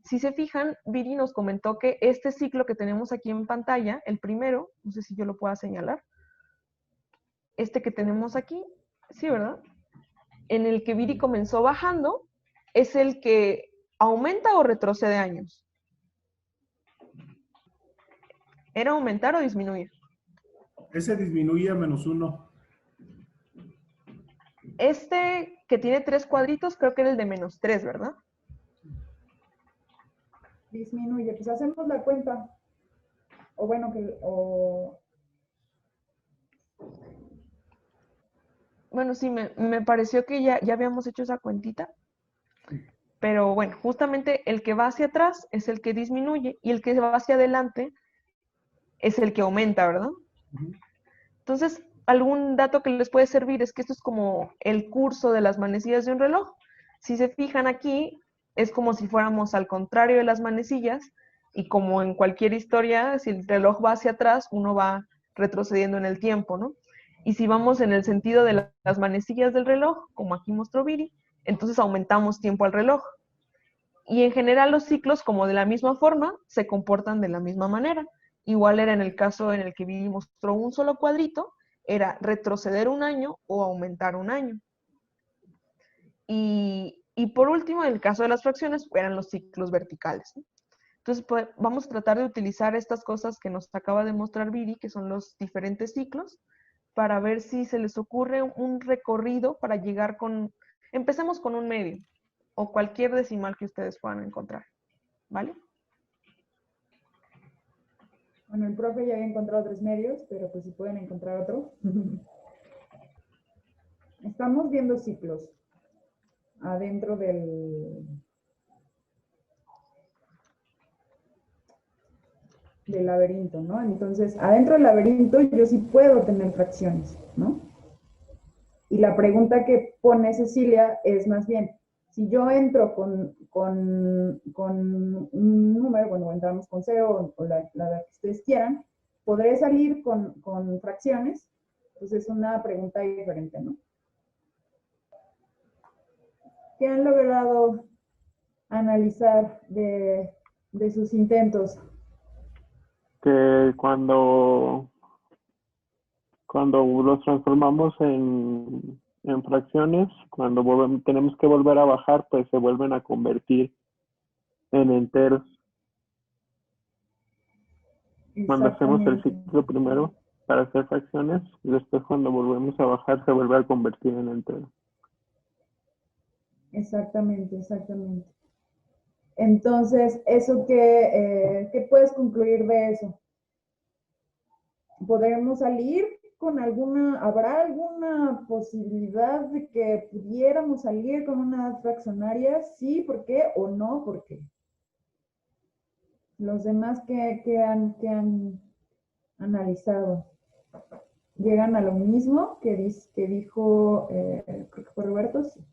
S1: Si se fijan, Viri nos comentó que este ciclo que tenemos aquí en pantalla, el primero, no sé si yo lo pueda señalar, este que tenemos aquí, sí, ¿verdad? En el que Viri comenzó bajando, es el que aumenta o retrocede años. ¿Era aumentar o disminuir?
S4: Ese disminuye a -1.
S1: Este que tiene 3 cuadritos, creo que era el de -3, ¿verdad?
S8: Disminuye, pues hacemos la cuenta. O bueno,
S1: Bueno, sí, me pareció que ya habíamos hecho esa cuentita. Pero bueno, justamente el que va hacia atrás es el que disminuye y el que va hacia adelante es el que aumenta, ¿verdad? Entonces, algún dato que les puede servir es que esto es como el curso de las manecillas de un reloj. Si se fijan aquí, es como si fuéramos al contrario de las manecillas y como en cualquier historia, si el reloj va hacia atrás, uno va retrocediendo en el tiempo, ¿no? Y si vamos en el sentido de las manecillas del reloj, como aquí mostró Viri, entonces aumentamos tiempo al reloj. Y en general los ciclos, como de la misma forma, se comportan de la misma manera. Igual era en el caso en el que Viri mostró un solo cuadrito, era retroceder un año o aumentar un año. Y por último, en el caso de las fracciones, eran los ciclos verticales, ¿no? Entonces, pues, vamos a tratar de utilizar estas cosas que nos acaba de mostrar Viri, que son los diferentes ciclos, para ver si se les ocurre un recorrido para llegar con... Empecemos con un medio o cualquier decimal que ustedes puedan encontrar, ¿vale?
S8: Bueno, el profe ya había encontrado 3 medios, pero pues si pueden encontrar otro. Estamos viendo ciclos adentro del laberinto, ¿no? Entonces, adentro del laberinto yo sí puedo tener fracciones, ¿no? Y la pregunta que pone Cecilia es más bien, si yo entro con un número, bueno, entramos con 0 o la que ustedes quieran, ¿podré salir con fracciones? Pues es una pregunta diferente, ¿no? ¿Qué han logrado analizar de sus intentos?
S3: Que cuando los transformamos en fracciones, cuando tenemos que volver a bajar, pues se vuelven a convertir en enteros. Cuando hacemos el ciclo primero para hacer fracciones, y después cuando volvemos a bajar se vuelve a convertir en entero.
S8: Exactamente, exactamente. Entonces, ¿eso qué puedes concluir de eso? ¿Podremos salir con habrá alguna posibilidad de que pudiéramos salir con una edad fraccionaria? Sí, ¿por qué? ¿O no? ¿Por qué? Los demás que han analizado, ¿llegan a lo mismo que dijo, creo que fue Roberto? Sí.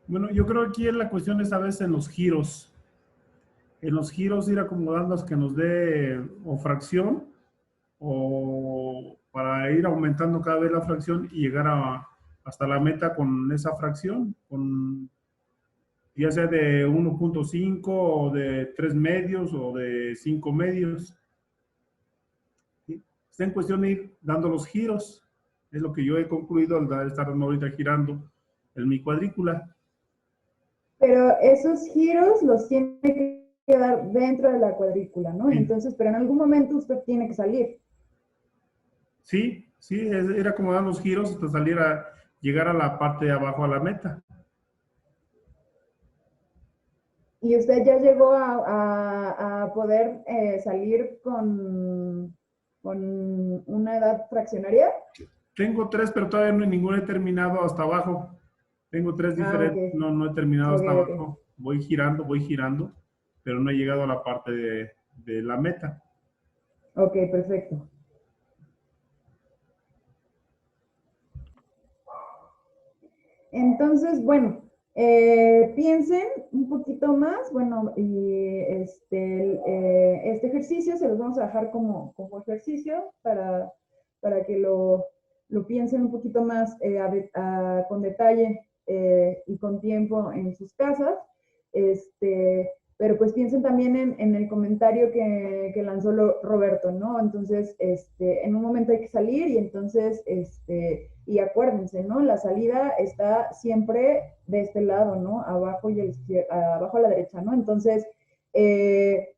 S4: Bueno, yo creo que aquí la cuestión es a veces en los giros. En los giros ir acomodando hasta que nos dé o fracción o para ir aumentando cada vez la fracción y llegar hasta la meta con esa fracción, ya sea de 1.5 o de 3 medios o de 5 medios. ¿Sí? Está en cuestión de ir dando los giros. Es lo que yo he concluido al estar ahorita girando en mi cuadrícula.
S8: Pero esos giros los tiene que dar dentro de la cuadrícula, ¿no?
S4: Sí.
S8: Entonces, pero en algún momento usted tiene que salir.
S4: Sí, era como dar los giros hasta llegar a la parte de abajo a la meta.
S8: ¿Y usted ya llegó a poder salir con una edad fraccionaria?
S4: Tengo 3, pero todavía no ninguno he terminado hasta abajo. Tengo 3 diferentes,
S8: Okay.
S4: no he terminado hasta
S8: Okay.
S4: abajo. Voy girando, pero no he llegado a la parte de la meta.
S8: Ok, perfecto. Entonces, bueno, piensen un poquito más, bueno, y este ejercicio se los vamos a dejar como ejercicio para que lo piensen un poquito más con detalle y con tiempo en sus casas. Pero pues piensen también en el comentario que lanzó Roberto, ¿no? Entonces, en un momento hay que salir y entonces, y acuérdense, ¿no? La salida está siempre de este lado, ¿no? Abajo abajo a la derecha, ¿no? Entonces, ¿qué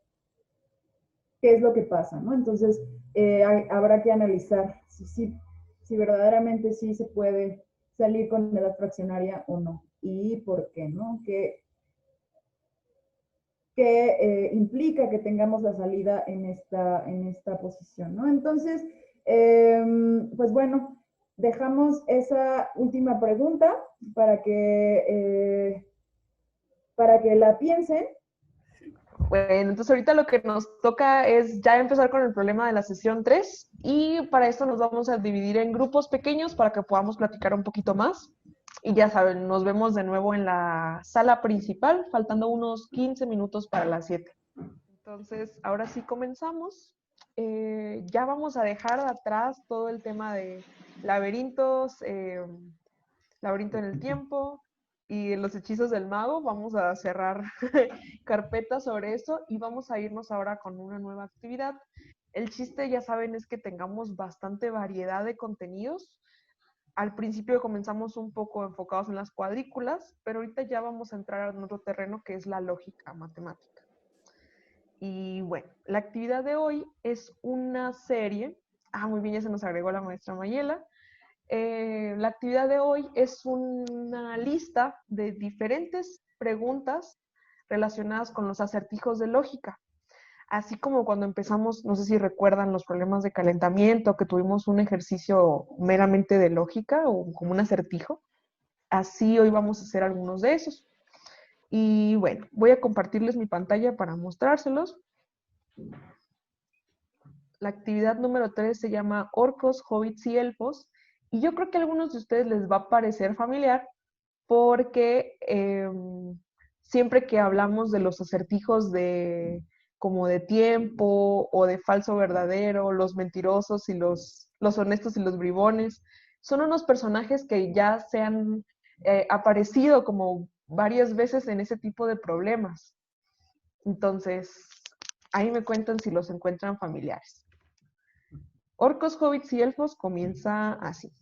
S8: es lo que pasa, ¿no? Entonces, habrá que analizar si verdaderamente sí se puede salir con edad fraccionaria o no. Y por qué, ¿no? Que implica que tengamos la salida en esta posición, ¿no? Entonces, pues bueno, dejamos esa última pregunta para que la piensen.
S1: Bueno, entonces ahorita lo que nos toca es ya empezar con el problema de la sesión 3 y para esto nos vamos a dividir en grupos pequeños para que podamos platicar un poquito más. Y ya saben, nos vemos de nuevo en la sala principal, faltando unos 15 minutos para las 7. Entonces, ahora sí comenzamos. Ya vamos a dejar atrás todo el tema de laberintos, laberinto en el tiempo y los hechizos del mago. Vamos a cerrar carpetas sobre eso y vamos a irnos ahora con una nueva actividad. El chiste, ya saben, es que tengamos bastante variedad de contenidos. Al principio comenzamos un poco enfocados en las cuadrículas, pero ahorita ya vamos a entrar en otro terreno que es la lógica matemática. Y bueno, la actividad de hoy es una serie. Muy bien, ya se nos agregó la maestra Mayela. La actividad de hoy es una lista de diferentes preguntas relacionadas con los acertijos de lógica. Así como cuando empezamos, no sé si recuerdan los problemas de calentamiento, que tuvimos un ejercicio meramente de lógica o como un acertijo. Así hoy vamos a hacer algunos de esos. Y bueno, voy a compartirles mi pantalla para mostrárselos. La actividad número 3 se llama Orcos, Hobbits y Elfos. Y yo creo que a algunos de ustedes les va a parecer familiar porque siempre que hablamos de los acertijos como de tiempo o de falso verdadero, los mentirosos y los honestos y los bribones, son unos personajes que ya se han aparecido como varias veces en ese tipo de problemas. Entonces, ahí me cuentan si los encuentran familiares. Orcos, Hobbits y Elfos comienza así.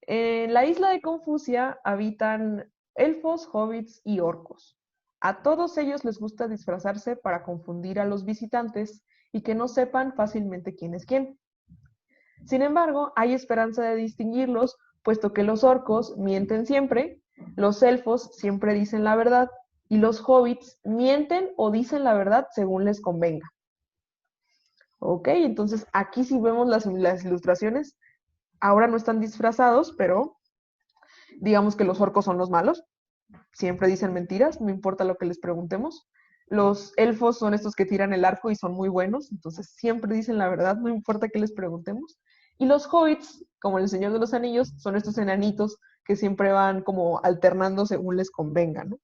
S1: En la isla de Confucia habitan elfos, hobbits y orcos. A todos ellos les gusta disfrazarse para confundir a los visitantes y que no sepan fácilmente quién es quién. Sin embargo, hay esperanza de distinguirlos, puesto que los orcos mienten siempre, los elfos siempre dicen la verdad y los hobbits mienten o dicen la verdad según les convenga. Ok, entonces aquí sí vemos las ilustraciones. Ahora no están disfrazados, pero digamos que los orcos son los malos. Siempre dicen mentiras, no importa lo que les preguntemos. Los elfos son estos que tiran el arco y son muy buenos, entonces siempre dicen la verdad, no importa qué les preguntemos. Y los hobbits, como el Señor de los Anillos, son estos enanitos que siempre van como alternando según les convenga, ¿no?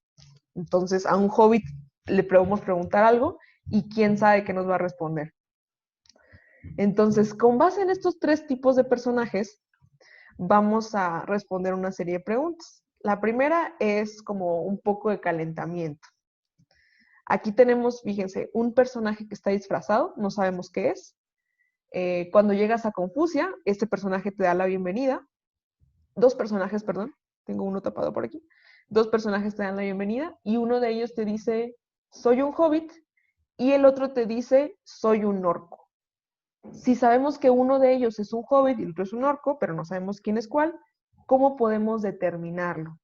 S1: Entonces a un hobbit le podemos preguntar algo y quién sabe qué nos va a responder. Entonces, con base en estos tres tipos de personajes, vamos a responder una serie de preguntas. La primera es como un poco de calentamiento. Aquí tenemos, fíjense, un personaje que está disfrazado, no sabemos qué es. Cuando llegas a Confucia, este personaje te da la bienvenida. Dos personajes, perdón, tengo uno tapado por aquí. Dos personajes te dan la bienvenida y uno de ellos te dice, soy un hobbit, y el otro te dice, soy un orco. Si sabemos que uno de ellos es un hobbit y el otro es un orco, pero no sabemos quién es cuál, ¿cómo podemos determinarlo?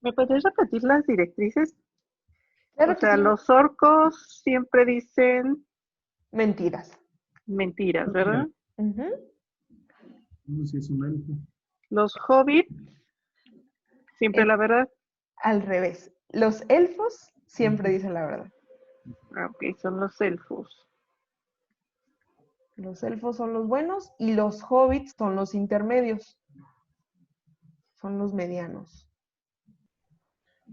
S2: ¿Me podrías repetir las directrices?
S1: Claro
S2: O
S1: que
S2: sea,
S1: sí.
S2: los orcos siempre dicen
S1: Mentiras.
S2: mentiras, ¿verdad?
S1: Ujú.
S4: No sé si es un elfo.
S2: Los hobbits, siempre la verdad.
S1: Al revés. Los elfos siempre dicen la verdad.
S2: Ah, ok, son los elfos.
S1: Los elfos son los buenos y los hobbits son los intermedios. Son los medianos.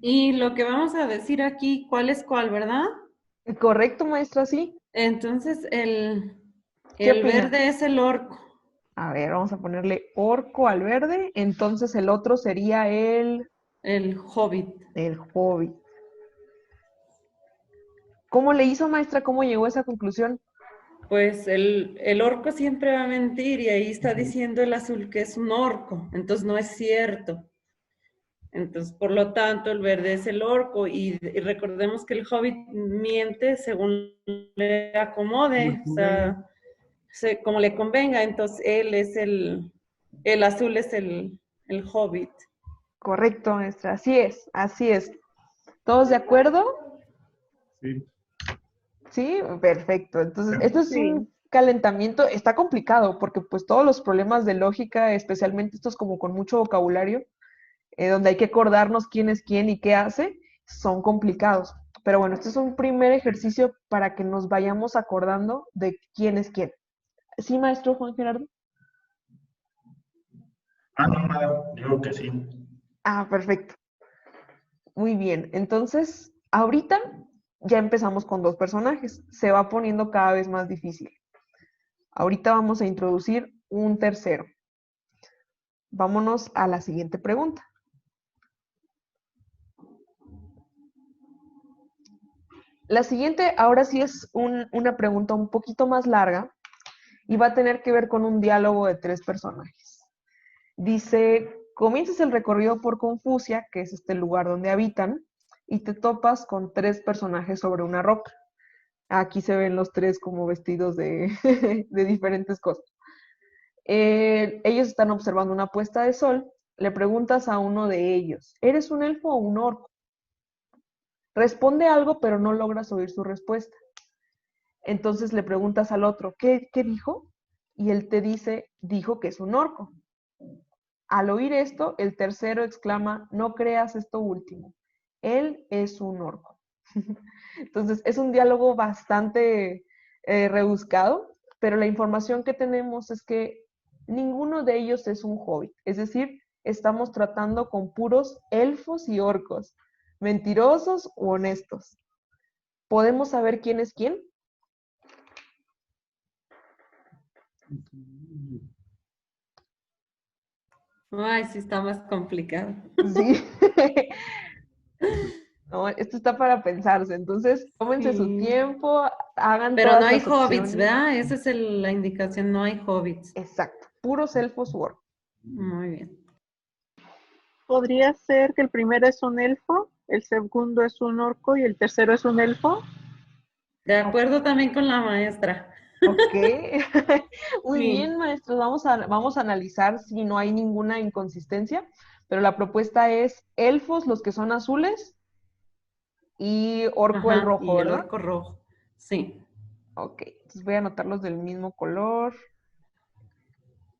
S7: Y lo que vamos a decir aquí, ¿cuál es cuál, verdad?
S1: ¿Correcto, maestra? Sí.
S7: Entonces,
S1: ¿Qué
S7: el
S1: opina?
S7: verde es el orco.
S1: A ver, vamos a ponerle orco al verde. Entonces el otro sería
S7: El hobbit.
S1: el hobbit. ¿Cómo le hizo, maestra? ¿Cómo llegó a esa conclusión?
S7: Pues el orco siempre va a mentir y ahí está diciendo el azul que es un orco. Entonces no es cierto. Entonces, por lo tanto, el verde es el orco y recordemos que el hobbit miente según le acomode, o sea, como le convenga. Entonces, él es el azul es el hobbit.
S1: Correcto, maestra. Así es, así es. ¿Todos de acuerdo?
S4: Sí.
S1: Sí, perfecto. Entonces, esto es
S2: Sí.
S1: un calentamiento, está complicado porque pues todos los problemas de lógica, especialmente estos como con mucho vocabulario, donde hay que acordarnos quién es quién y qué hace, son complicados. Pero bueno, este es un primer ejercicio para que nos vayamos acordando de quién es quién. ¿Sí, maestro Juan Gerardo?
S9: Ah, no, nada, digo que sí.
S1: Ah, perfecto. Muy bien. Entonces, ahorita ya empezamos con dos personajes. Se va poniendo cada vez más difícil. Ahorita vamos a introducir un tercero. Vámonos a la siguiente pregunta. La siguiente ahora sí es una pregunta un poquito más larga y va a tener que ver con un diálogo de tres personajes. Dice, comienzas el recorrido por Confucia, que es este lugar donde habitan, y te topas con tres personajes sobre una roca. Aquí se ven los tres como vestidos de, de diferentes cosas. Ellos están observando una puesta de sol. Le preguntas a uno de ellos, ¿eres un elfo o un orco? Responde algo, pero no logras oír su respuesta. Entonces le preguntas al otro, ¿qué dijo? Y él te dice, dijo que es un orco. Al oír esto, el tercero exclama, no creas esto último. Él es un orco. Entonces, es un diálogo bastante rebuscado, pero la información que tenemos es que ninguno de ellos es un hobbit. Es decir, estamos tratando con puros elfos y orcos, mentirosos u honestos. ¿Podemos saber quién es quién?
S7: Ay, sí está más complicado.
S1: Sí. No, esto está para pensarse. Entonces, tómense su
S7: Sí.
S1: tiempo, hagan
S7: Pero no
S1: todas
S7: hay
S1: las
S7: hobbits,
S1: opciones.
S7: ¿verdad? Esa es la indicación, no hay hobbits.
S1: Exacto, puros elfos u orcos.
S7: Muy bien.
S2: ¿Podría ser que el primero es un elfo, el segundo es un orco y el tercero es un elfo?
S7: De acuerdo también con la maestra.
S1: Ok, muy
S2: Sí.
S1: bien, maestros. Vamos a analizar si no hay ninguna inconsistencia, pero la propuesta es elfos, los que son azules, y orco el
S7: Ajá,
S1: rojo,
S7: y el
S1: ¿verdad?
S7: orco rojo. Sí.
S1: Ok, entonces voy a anotarlos del mismo color.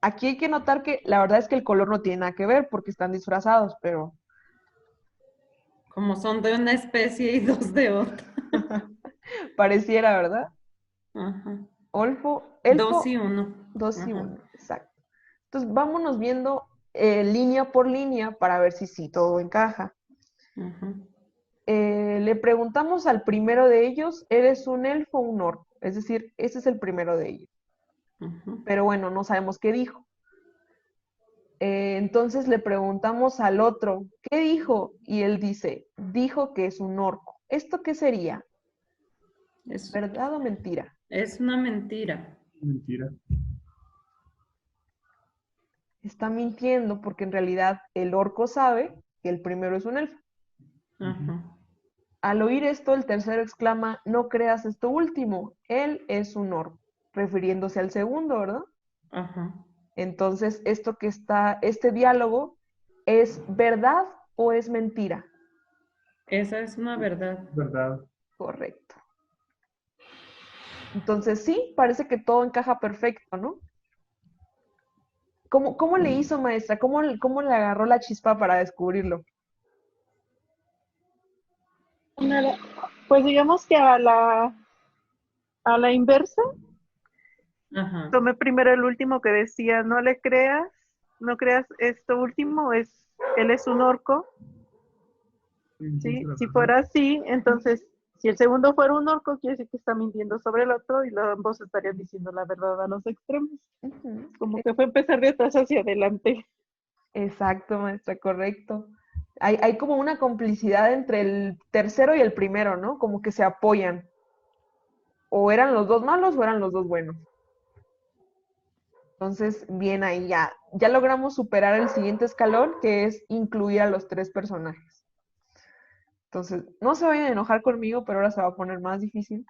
S1: Aquí hay que notar que la verdad es que el color no tiene nada que ver porque están disfrazados, pero
S7: Como son de una especie y dos de otra.
S1: pareciera, ¿verdad?
S7: Ajá. Dos
S1: Elfo,
S7: y uno.
S1: 2 y
S7: Ajá.
S1: 1, exacto. Entonces vámonos viendo línea por línea para ver si sí todo encaja.
S7: Ajá.
S1: Le preguntamos al primero de ellos, ¿eres un elfo o un orco? Es decir, ese es el primero de ellos.
S7: Ujú.
S1: Pero bueno, no sabemos qué dijo. Entonces le preguntamos al otro, ¿qué dijo? Y él dijo que es un orco. ¿Esto qué sería?
S7: Es,
S1: ¿Verdad o mentira?
S7: es una mentira.
S4: Mentira.
S1: Está mintiendo porque en realidad el orco sabe que el primero es un elfo.
S7: Ajá.
S1: Al oír esto, el tercero exclama, no creas esto último, él es un orco, refiriéndose al segundo, ¿verdad?
S7: Ajá.
S1: Entonces, este diálogo, ¿es verdad o es mentira?
S7: Esa es una verdad.
S4: ¿Verdad?
S1: Correcto. Entonces, sí, parece que todo encaja perfecto, ¿no? ¿Cómo le hizo, maestra? ¿Cómo le agarró la chispa para descubrirlo?
S2: Pues digamos que a la inversa,
S7: Ajá.
S2: tomé primero el último que decía, no le creas, no creas esto último, él es un orco, ¿sí? Si fuera así, entonces, si el segundo fuera un orco, quiere decir que está mintiendo sobre el otro y ambos estarían diciendo la verdad a los extremos.
S1: Ujú.
S2: Como que fue empezar de atrás hacia adelante.
S1: Exacto, maestra, correcto. Hay como una complicidad entre el tercero y el primero, ¿no? Como que se apoyan. O eran los dos malos o eran los dos buenos. Entonces, bien ahí ya logramos superar el siguiente escalón, que es incluir a los tres personajes. Entonces, no se vayan a enojar conmigo, pero ahora se va a poner más difícil.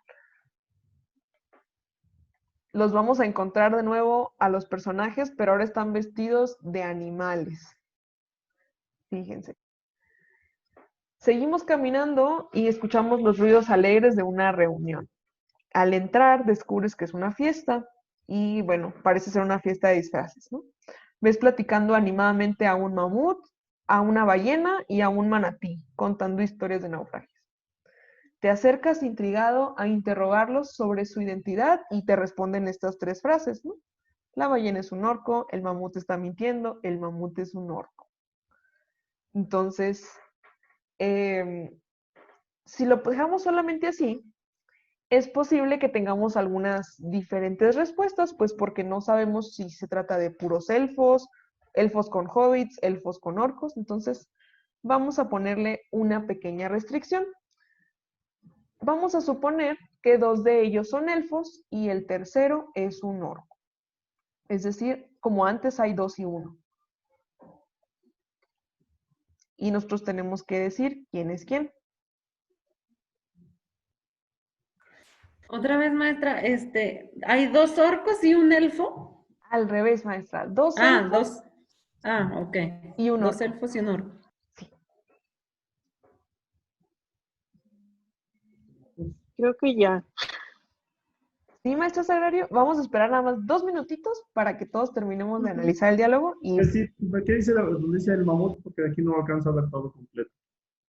S1: Los vamos a encontrar de nuevo a los personajes, pero ahora están vestidos de animales. Fíjense. Seguimos caminando y escuchamos los ruidos alegres de una reunión. Al entrar, descubres que es una fiesta y, bueno, parece ser una fiesta de disfraces, ¿no? Ves platicando animadamente a un mamut, a una ballena y a un manatí, contando historias de naufragios. Te acercas intrigado a interrogarlos sobre su identidad y te responden estas tres frases, ¿no? La ballena es un orco, el mamut está mintiendo, el mamut es un orco. Entonces, si lo dejamos solamente así, es posible que tengamos algunas diferentes respuestas, pues porque no sabemos si se trata de puros elfos, elfos con hobbits, elfos con orcos. Entonces, vamos a ponerle una pequeña restricción. Vamos a suponer que dos de ellos son elfos y el tercero es un orco. Es decir, como antes hay 2 y 1. Y nosotros tenemos que decir quién es quién.
S7: Otra vez, maestra, ¿hay 2 orcos y un elfo?
S1: Al revés, maestra. 2
S7: Ah,
S1: elfos
S7: 2. Ah, ok.
S1: y un
S7: 2
S1: orco.
S7: elfos y un orco.
S1: Sí.
S2: Creo que ya.
S1: Sí, maestro Sagrario, vamos a esperar nada más 2 minutitos para que todos terminemos de analizar el diálogo y
S4: ¿Qué dice, donde dice el mamut? Porque de aquí no alcanzo a ver todo completo.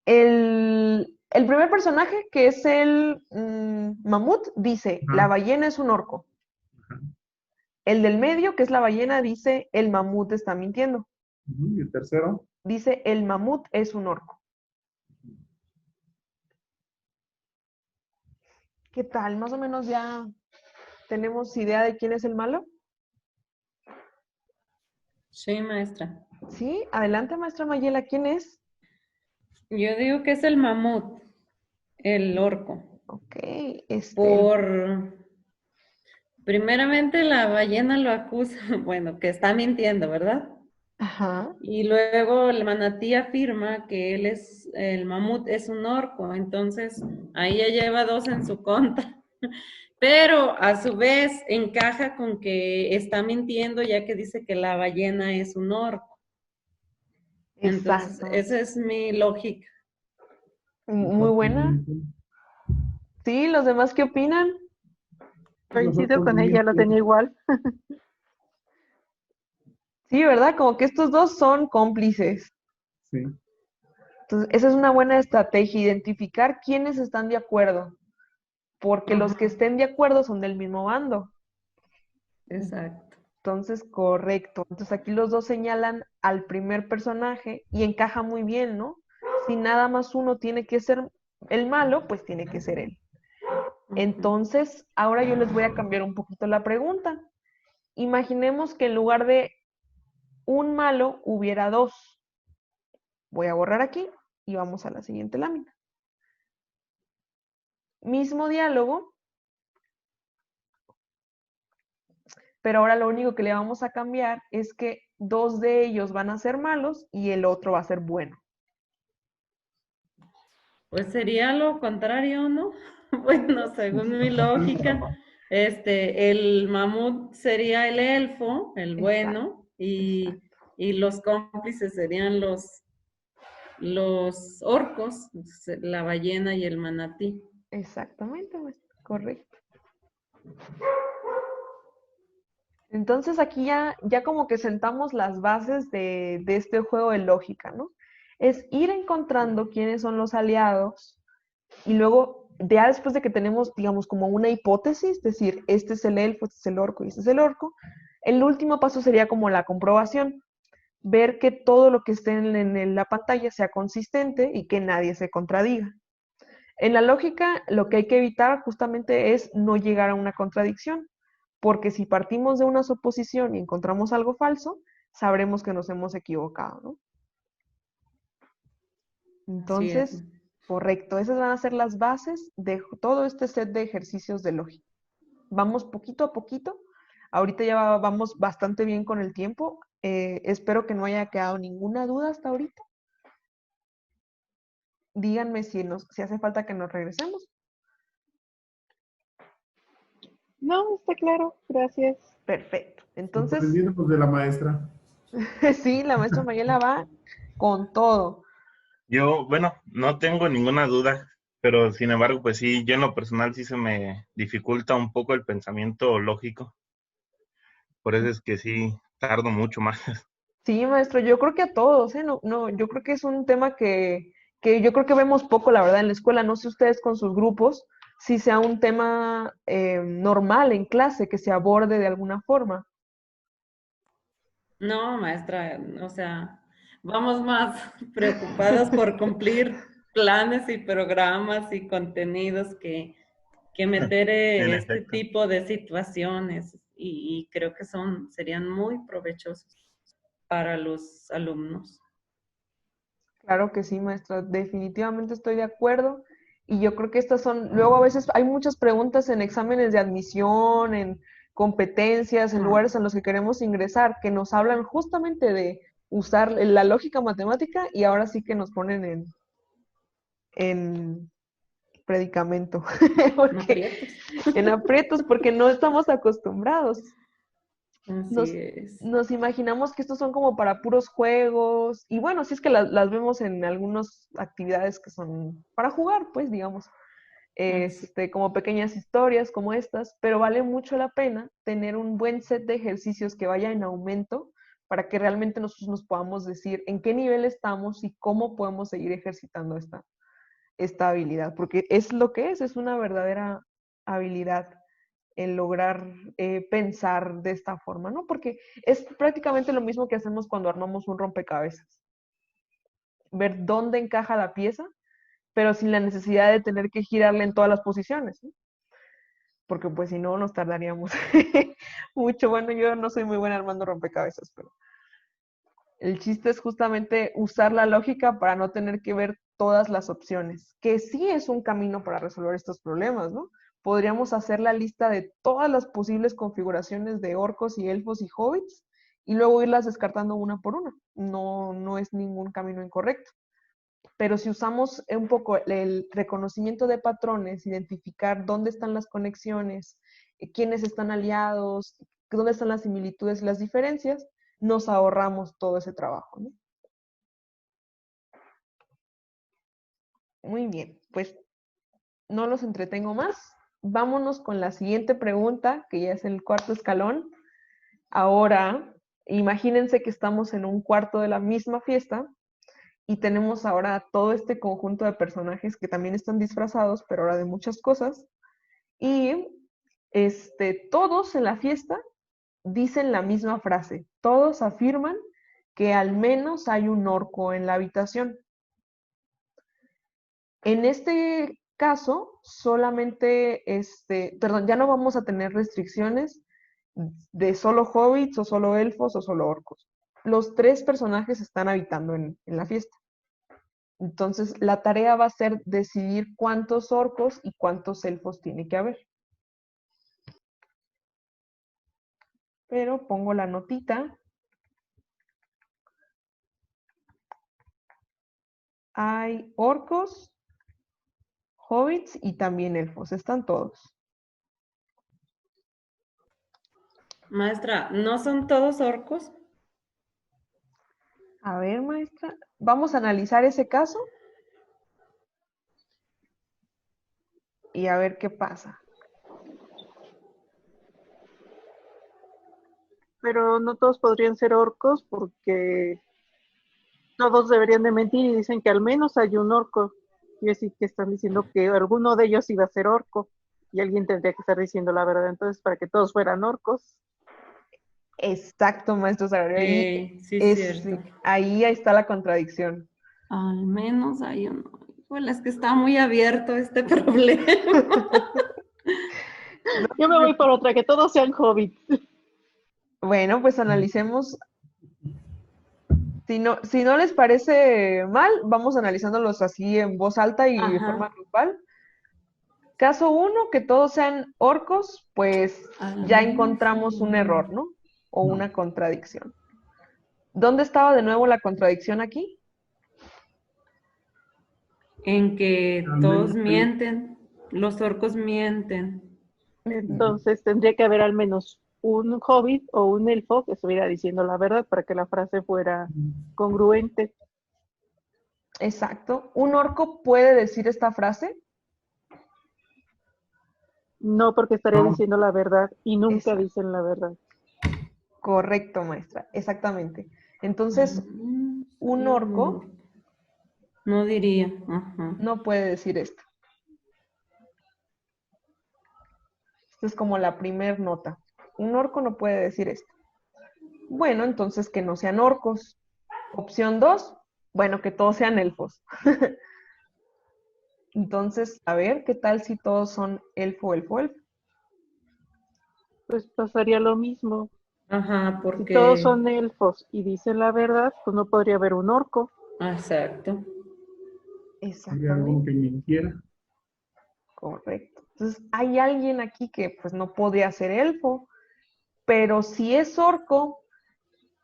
S1: el primer personaje, que es el mamut, dice,
S4: Ajá.
S1: la ballena es un orco.
S4: Ajá.
S1: El del medio, que es la ballena, dice, el mamut está mintiendo.
S4: Y el tercero.
S1: Dice, el mamut es un orco. ¿Qué tal? Más o menos ya tenemos idea de quién es el malo.
S7: Sí, maestra.
S1: Sí, adelante, maestra Mayela, ¿quién es?
S7: Yo digo que es el mamut, el orco.
S1: Ok,
S7: Primeramente la ballena lo acusa, bueno, que está mintiendo, ¿verdad?
S1: Ajá.
S7: Y luego el manatí afirma que el mamut es un orco, entonces ahí ya lleva 2 en su contra. Pero a su vez encaja con que está mintiendo ya que dice que la ballena es un orco. Entonces,
S1: Exacto.
S7: esa es mi lógica.
S1: Muy buena. Sí, ¿los demás qué opinan?
S2: Coincido con ella, lo tenía igual.
S1: Sí, ¿verdad? Como que estos dos son cómplices.
S4: Sí.
S1: Entonces, esa es una buena estrategia, identificar quiénes están de acuerdo, porque los que estén de acuerdo son del mismo bando.
S7: Exacto.
S1: Entonces, correcto. Entonces, aquí los dos señalan al primer personaje y encaja muy bien, ¿no? Si nada más uno tiene que ser el malo, pues tiene que ser él. Entonces, ahora yo les voy a cambiar un poquito la pregunta. Imaginemos que en lugar de un malo hubiera dos. Voy a borrar aquí y vamos a la siguiente lámina. Mismo diálogo, pero ahora lo único que le vamos a cambiar es que dos de ellos van a ser malos y el otro va a ser bueno.
S7: Pues sería lo contrario, ¿no? Bueno, según mi lógica, el mamut sería el elfo, el bueno, y los cómplices serían los orcos, la ballena y el manatí.
S1: Exactamente, correcto. Entonces aquí ya como que sentamos las bases de este juego de lógica, ¿no? Es ir encontrando quiénes son los aliados y luego, ya después de que tenemos, digamos, como una hipótesis, es decir, este es el elfo, este es el orco y este es el orco, el último paso sería como la comprobación, ver que todo lo que esté en la pantalla sea consistente y que nadie se contradiga. En la lógica, lo que hay que evitar justamente es no llegar a una contradicción, porque si partimos de una suposición y encontramos algo falso, sabremos que nos hemos equivocado, ¿no? Entonces, correcto, esas van a ser las bases de todo este set de ejercicios de lógica. Vamos poquito a poquito. Ahorita ya vamos bastante bien con el tiempo. Espero que no haya quedado ninguna duda hasta ahorita. Díganme si hace falta que nos regresemos.
S2: No, está claro, gracias.
S1: Perfecto. Entonces,
S4: Sorprendiéndonos de la maestra.
S1: sí, la maestra Mayela va con todo.
S9: Yo, bueno, no tengo ninguna duda, pero sin embargo, pues sí, yo en lo personal sí se me dificulta un poco el pensamiento lógico. Por eso es que sí tardo mucho más.
S1: Sí, maestro, yo creo que a todos, ¿eh? No, yo creo que es un tema que yo creo que vemos poco, la verdad, en la escuela. No sé ustedes con sus grupos, si sea un tema normal en clase, que se aborde de alguna forma.
S7: No, maestra, o sea, vamos más preocupadas por cumplir planes y programas y contenidos que meter
S9: En
S7: este
S9: efecto.
S7: tipo de situaciones y creo que serían muy provechosos para los alumnos.
S1: Claro que sí, maestra, definitivamente estoy de acuerdo. Y yo creo que estas son, luego a veces hay muchas preguntas en exámenes de admisión, en competencias, en lugares en los que queremos ingresar, que nos hablan justamente de usar la lógica matemática y ahora sí que nos ponen en predicamento, en aprietos, porque no estamos acostumbrados. Nos imaginamos que estos son como para puros juegos, y bueno, si es que las vemos en algunas actividades que son para jugar, pues digamos, como pequeñas historias como estas, pero vale mucho la pena tener un buen set de ejercicios que vaya en aumento para que realmente nosotros nos podamos decir en qué nivel estamos y cómo podemos seguir ejercitando esta habilidad, porque es lo que es una verdadera habilidad el lograr pensar de esta forma, ¿no? Porque es prácticamente lo mismo que hacemos cuando armamos un rompecabezas. Ver dónde encaja la pieza, pero sin la necesidad de tener que girarle en todas las posiciones, ¿no? Porque pues si no nos tardaríamos mucho. Bueno, yo no soy muy buena armando rompecabezas, pero el chiste es justamente usar la lógica para no tener que ver todas las opciones, que sí es un camino para resolver estos problemas, ¿no? Podríamos hacer la lista de todas las posibles configuraciones de orcos y elfos y hobbits y luego irlas descartando una por una. No es ningún camino incorrecto. Pero si usamos un poco el reconocimiento de patrones, identificar dónde están las conexiones, quiénes están aliados, dónde están las similitudes y las diferencias, nos ahorramos todo ese trabajo, ¿no? Muy bien, pues no los entretengo más. Vámonos con la siguiente pregunta, que ya es el cuarto escalón. Ahora, imagínense que estamos en un cuarto de la misma fiesta y tenemos ahora todo este conjunto de personajes que también están disfrazados, pero ahora de muchas cosas. Y todos en la fiesta dicen la misma frase. Todos afirman que al menos hay un orco en la habitación. En este caso, solamente, perdón, ya no vamos a tener restricciones de solo hobbits o solo elfos o solo orcos. Los tres personajes están habitando en la fiesta. Entonces, la tarea va a ser decidir cuántos orcos y cuántos elfos tiene que haber. Pero pongo la notita. Hay orcos, hobbits y también elfos. Están todos.
S7: Maestra, ¿no son todos orcos?
S1: A ver, maestra, vamos a analizar ese caso y a ver qué pasa.
S2: Pero no todos podrían ser orcos porque todos deberían de mentir y dicen que al menos hay un orco. Quiere decir que están diciendo que alguno de ellos iba a ser orco y alguien tendría que estar diciendo la verdad. Entonces, para que todos fueran orcos.
S1: Exacto, maestro Sagrario. Ahí,
S7: Sí, cierto.
S1: ahí está la contradicción.
S7: Al menos hay uno. Híjole, es que está muy abierto este problema.
S2: Yo me voy por otra, que todos sean hobbits.
S1: Bueno, pues analicemos. Si no les parece mal, vamos analizándolos así en voz alta y de forma grupal. Caso 1, que todos sean orcos, pues ya encontramos un error, ¿no? O una contradicción. ¿Dónde estaba de nuevo la contradicción aquí?
S7: En que todos mienten, los orcos mienten.
S2: Entonces tendría que haber al menos un hobbit o un elfo que estuviera diciendo la verdad para que la frase fuera congruente.
S1: Exacto. ¿Un orco puede decir esta frase?
S2: No, porque estaría diciendo la verdad y nunca
S1: Exacto.
S2: dicen la verdad.
S1: Correcto, maestra. Exactamente. Entonces, un orco
S7: no diría. Ajá.
S1: No puede decir esto. Esta es como la primer nota. Un orco no puede decir esto. Bueno, entonces que no sean orcos. Opción 2, bueno, que todos sean elfos. Entonces, a ver, ¿qué tal si todos son elfo, elfo, elfo?
S2: Pues pasaría lo mismo.
S7: Ajá, porque...
S2: Si todos son elfos y dicen la verdad, pues no podría haber un orco.
S7: Exacto.
S1: Exactamente.
S4: Algo que mintiera.
S1: Correcto. Entonces, hay alguien aquí que pues no podría ser elfo, pero si es orco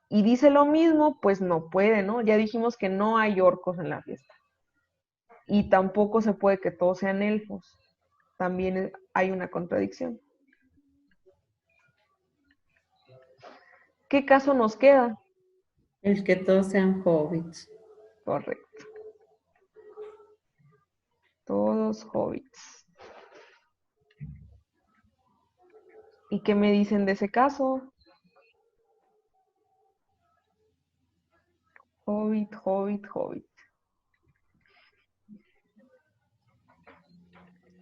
S1: y dice lo mismo, pues no puede, ¿no? Ya dijimos que no hay orcos en la fiesta. Y tampoco se puede que todos sean elfos. También hay una contradicción. ¿Qué caso nos queda?
S7: El que todos sean hobbits.
S1: Correcto. Todos hobbits. ¿Y qué me dicen de ese caso? Hobbit, hobbit, hobbit.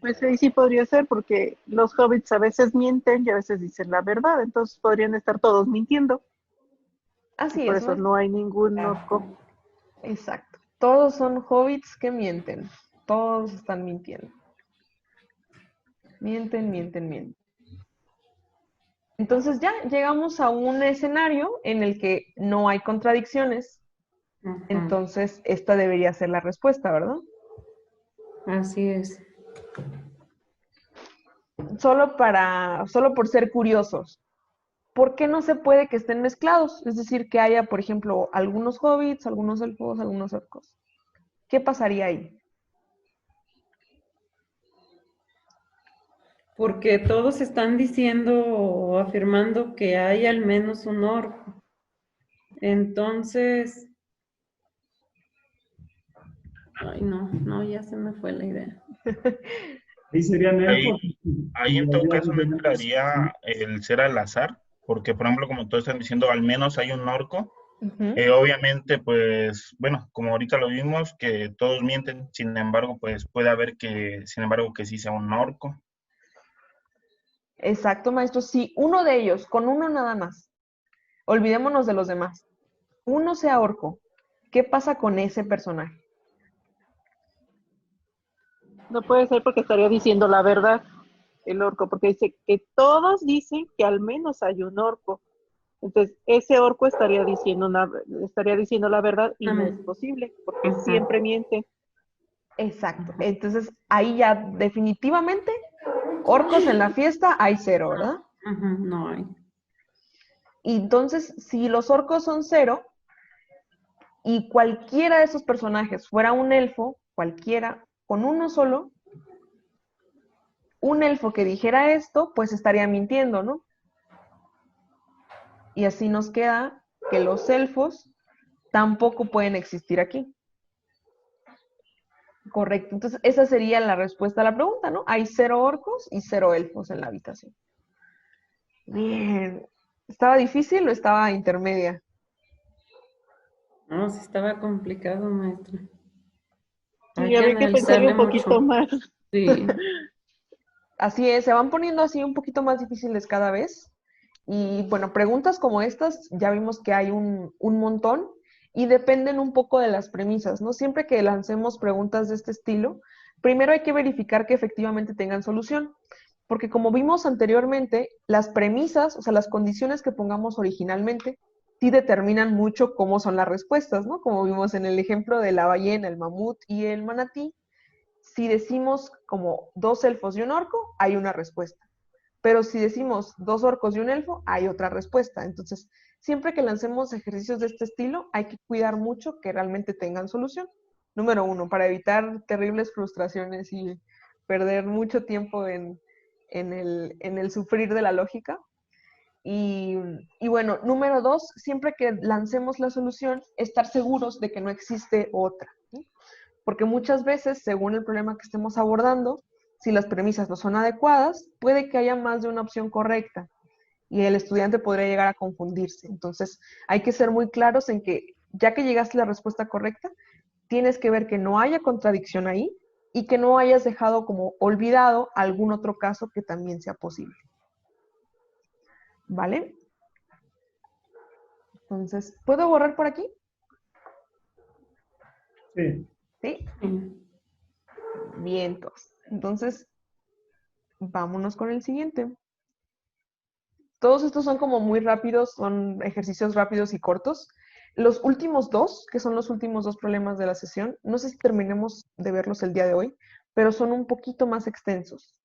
S2: Pues ahí sí podría ser, porque los hobbits a veces mienten y a veces dicen la verdad, entonces podrían estar todos mintiendo.
S1: Así
S2: por
S1: es.
S2: eso no hay ningún orco.
S1: Exacto. Todos son hobbits que mienten. Todos están mintiendo. Mienten, mienten, mienten. Entonces ya llegamos a un escenario en el que no hay contradicciones. Entonces esta debería ser la respuesta, ¿verdad?
S7: Así es.
S1: Solo por ser curiosos. ¿Por qué no se puede que estén mezclados? Es decir, que haya, por ejemplo, algunos hobbits, algunos elfos, algunos orcos. ¿Qué pasaría ahí?
S7: Porque todos están diciendo o afirmando que hay al menos un orco. Entonces... Ay, no, ya se me fue la idea.
S4: Ahí serían elfos.
S9: Ahí en todo caso no entraría el ser al azar, porque por ejemplo, como todos están diciendo, al menos hay un orco. Obviamente, pues, bueno, como ahorita lo vimos, que todos mienten, sin embargo, pues puede haber que sí sea un orco.
S1: Exacto, maestro. Sí, uno de ellos, con uno nada más. Olvidémonos de los demás. Uno sea orco. ¿Qué pasa con ese personaje?
S2: No puede ser porque estaría diciendo la verdad el orco, porque dice que todos dicen que al menos hay un orco. Entonces, ese orco estaría diciendo la verdad y no es posible, porque siempre miente.
S1: Exacto. Entonces, ahí ya definitivamente, orcos en la fiesta hay 0, ¿verdad?
S7: No hay.
S1: Y entonces, si los orcos son 0 y cualquiera de esos personajes fuera un elfo, cualquiera, con uno solo, un elfo que dijera esto, pues estaría mintiendo, ¿no? Y así nos queda que los elfos tampoco pueden existir aquí. Correcto. Entonces, esa sería la respuesta a la pregunta, ¿no? Hay 0 orcos y 0 elfos en la habitación. Bien. ¿Estaba difícil o estaba intermedia?
S7: No, sí estaba complicado, maestra.
S2: Sí, habría que pensarle un poquito más.
S7: Sí.
S1: Así es, se van poniendo así un poquito más difíciles cada vez. Y bueno, preguntas como estas, ya vimos que hay un montón y dependen un poco de las premisas, ¿no? Siempre que lancemos preguntas de este estilo, primero hay que verificar que efectivamente tengan solución, porque como vimos anteriormente, las premisas, o sea, las condiciones que pongamos originalmente, sí determinan mucho cómo son las respuestas, ¿no? Como vimos en el ejemplo de la ballena, el mamut y el manatí, si decimos como 2 elfos y un orco, hay una respuesta. Pero si decimos 2 orcos y un elfo, hay otra respuesta. Entonces, siempre que lancemos ejercicios de este estilo, hay que cuidar mucho que realmente tengan solución. Número 1, para evitar terribles frustraciones y perder mucho tiempo en el sufrir de la lógica. Y bueno, número 2, siempre que lancemos la solución, estar seguros de que no existe otra, ¿sí? Porque muchas veces, según el problema que estemos abordando, si las premisas no son adecuadas, puede que haya más de una opción correcta y el estudiante podría llegar a confundirse. Entonces, hay que ser muy claros en que ya que llegaste a la respuesta correcta, tienes que ver que no haya contradicción ahí y que no hayas dejado como olvidado algún otro caso que también sea posible. ¿Vale? Entonces, ¿puedo borrar por aquí?
S4: Sí.
S1: ¿Sí? Bien, entonces, vámonos con el siguiente. Todos estos son como muy rápidos, son ejercicios rápidos y cortos. Los últimos 2, que son los últimos 2 problemas de la sesión, no sé si terminemos de verlos el día de hoy, pero son un poquito más extensos.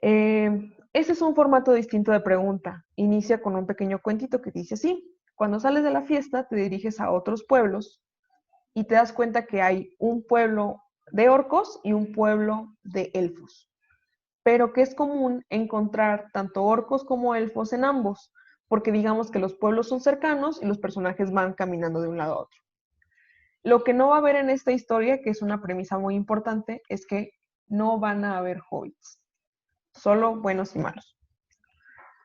S1: Ese es un formato distinto de pregunta. Inicia con un pequeño cuentito que dice así: cuando sales de la fiesta te diriges a otros pueblos y te das cuenta que hay un pueblo de orcos y un pueblo de elfos, pero que es común encontrar tanto orcos como elfos en ambos, porque digamos que los pueblos son cercanos y los personajes van caminando de un lado a otro. Lo que no va a haber en esta historia, que es una premisa muy importante, es que no van a haber hobbits, solo buenos y malos.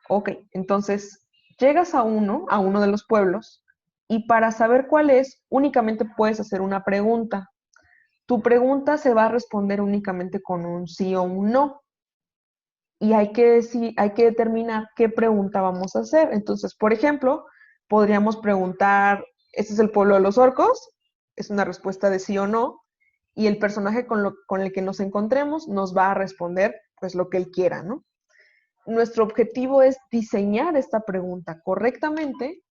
S1: Ok, entonces llegas a uno de los pueblos y para saber cuál es, únicamente puedes hacer una pregunta. Tu pregunta se va a responder únicamente con un sí o un no. Y hay que determinar qué pregunta vamos a hacer. Entonces, por ejemplo, podríamos preguntar, ¿este es el pueblo de los orcos? Es una respuesta de sí o no. Y el personaje con el que nos encontremos nos va a responder pues lo que él quiera, ¿no? Nuestro objetivo es diseñar esta pregunta correctamente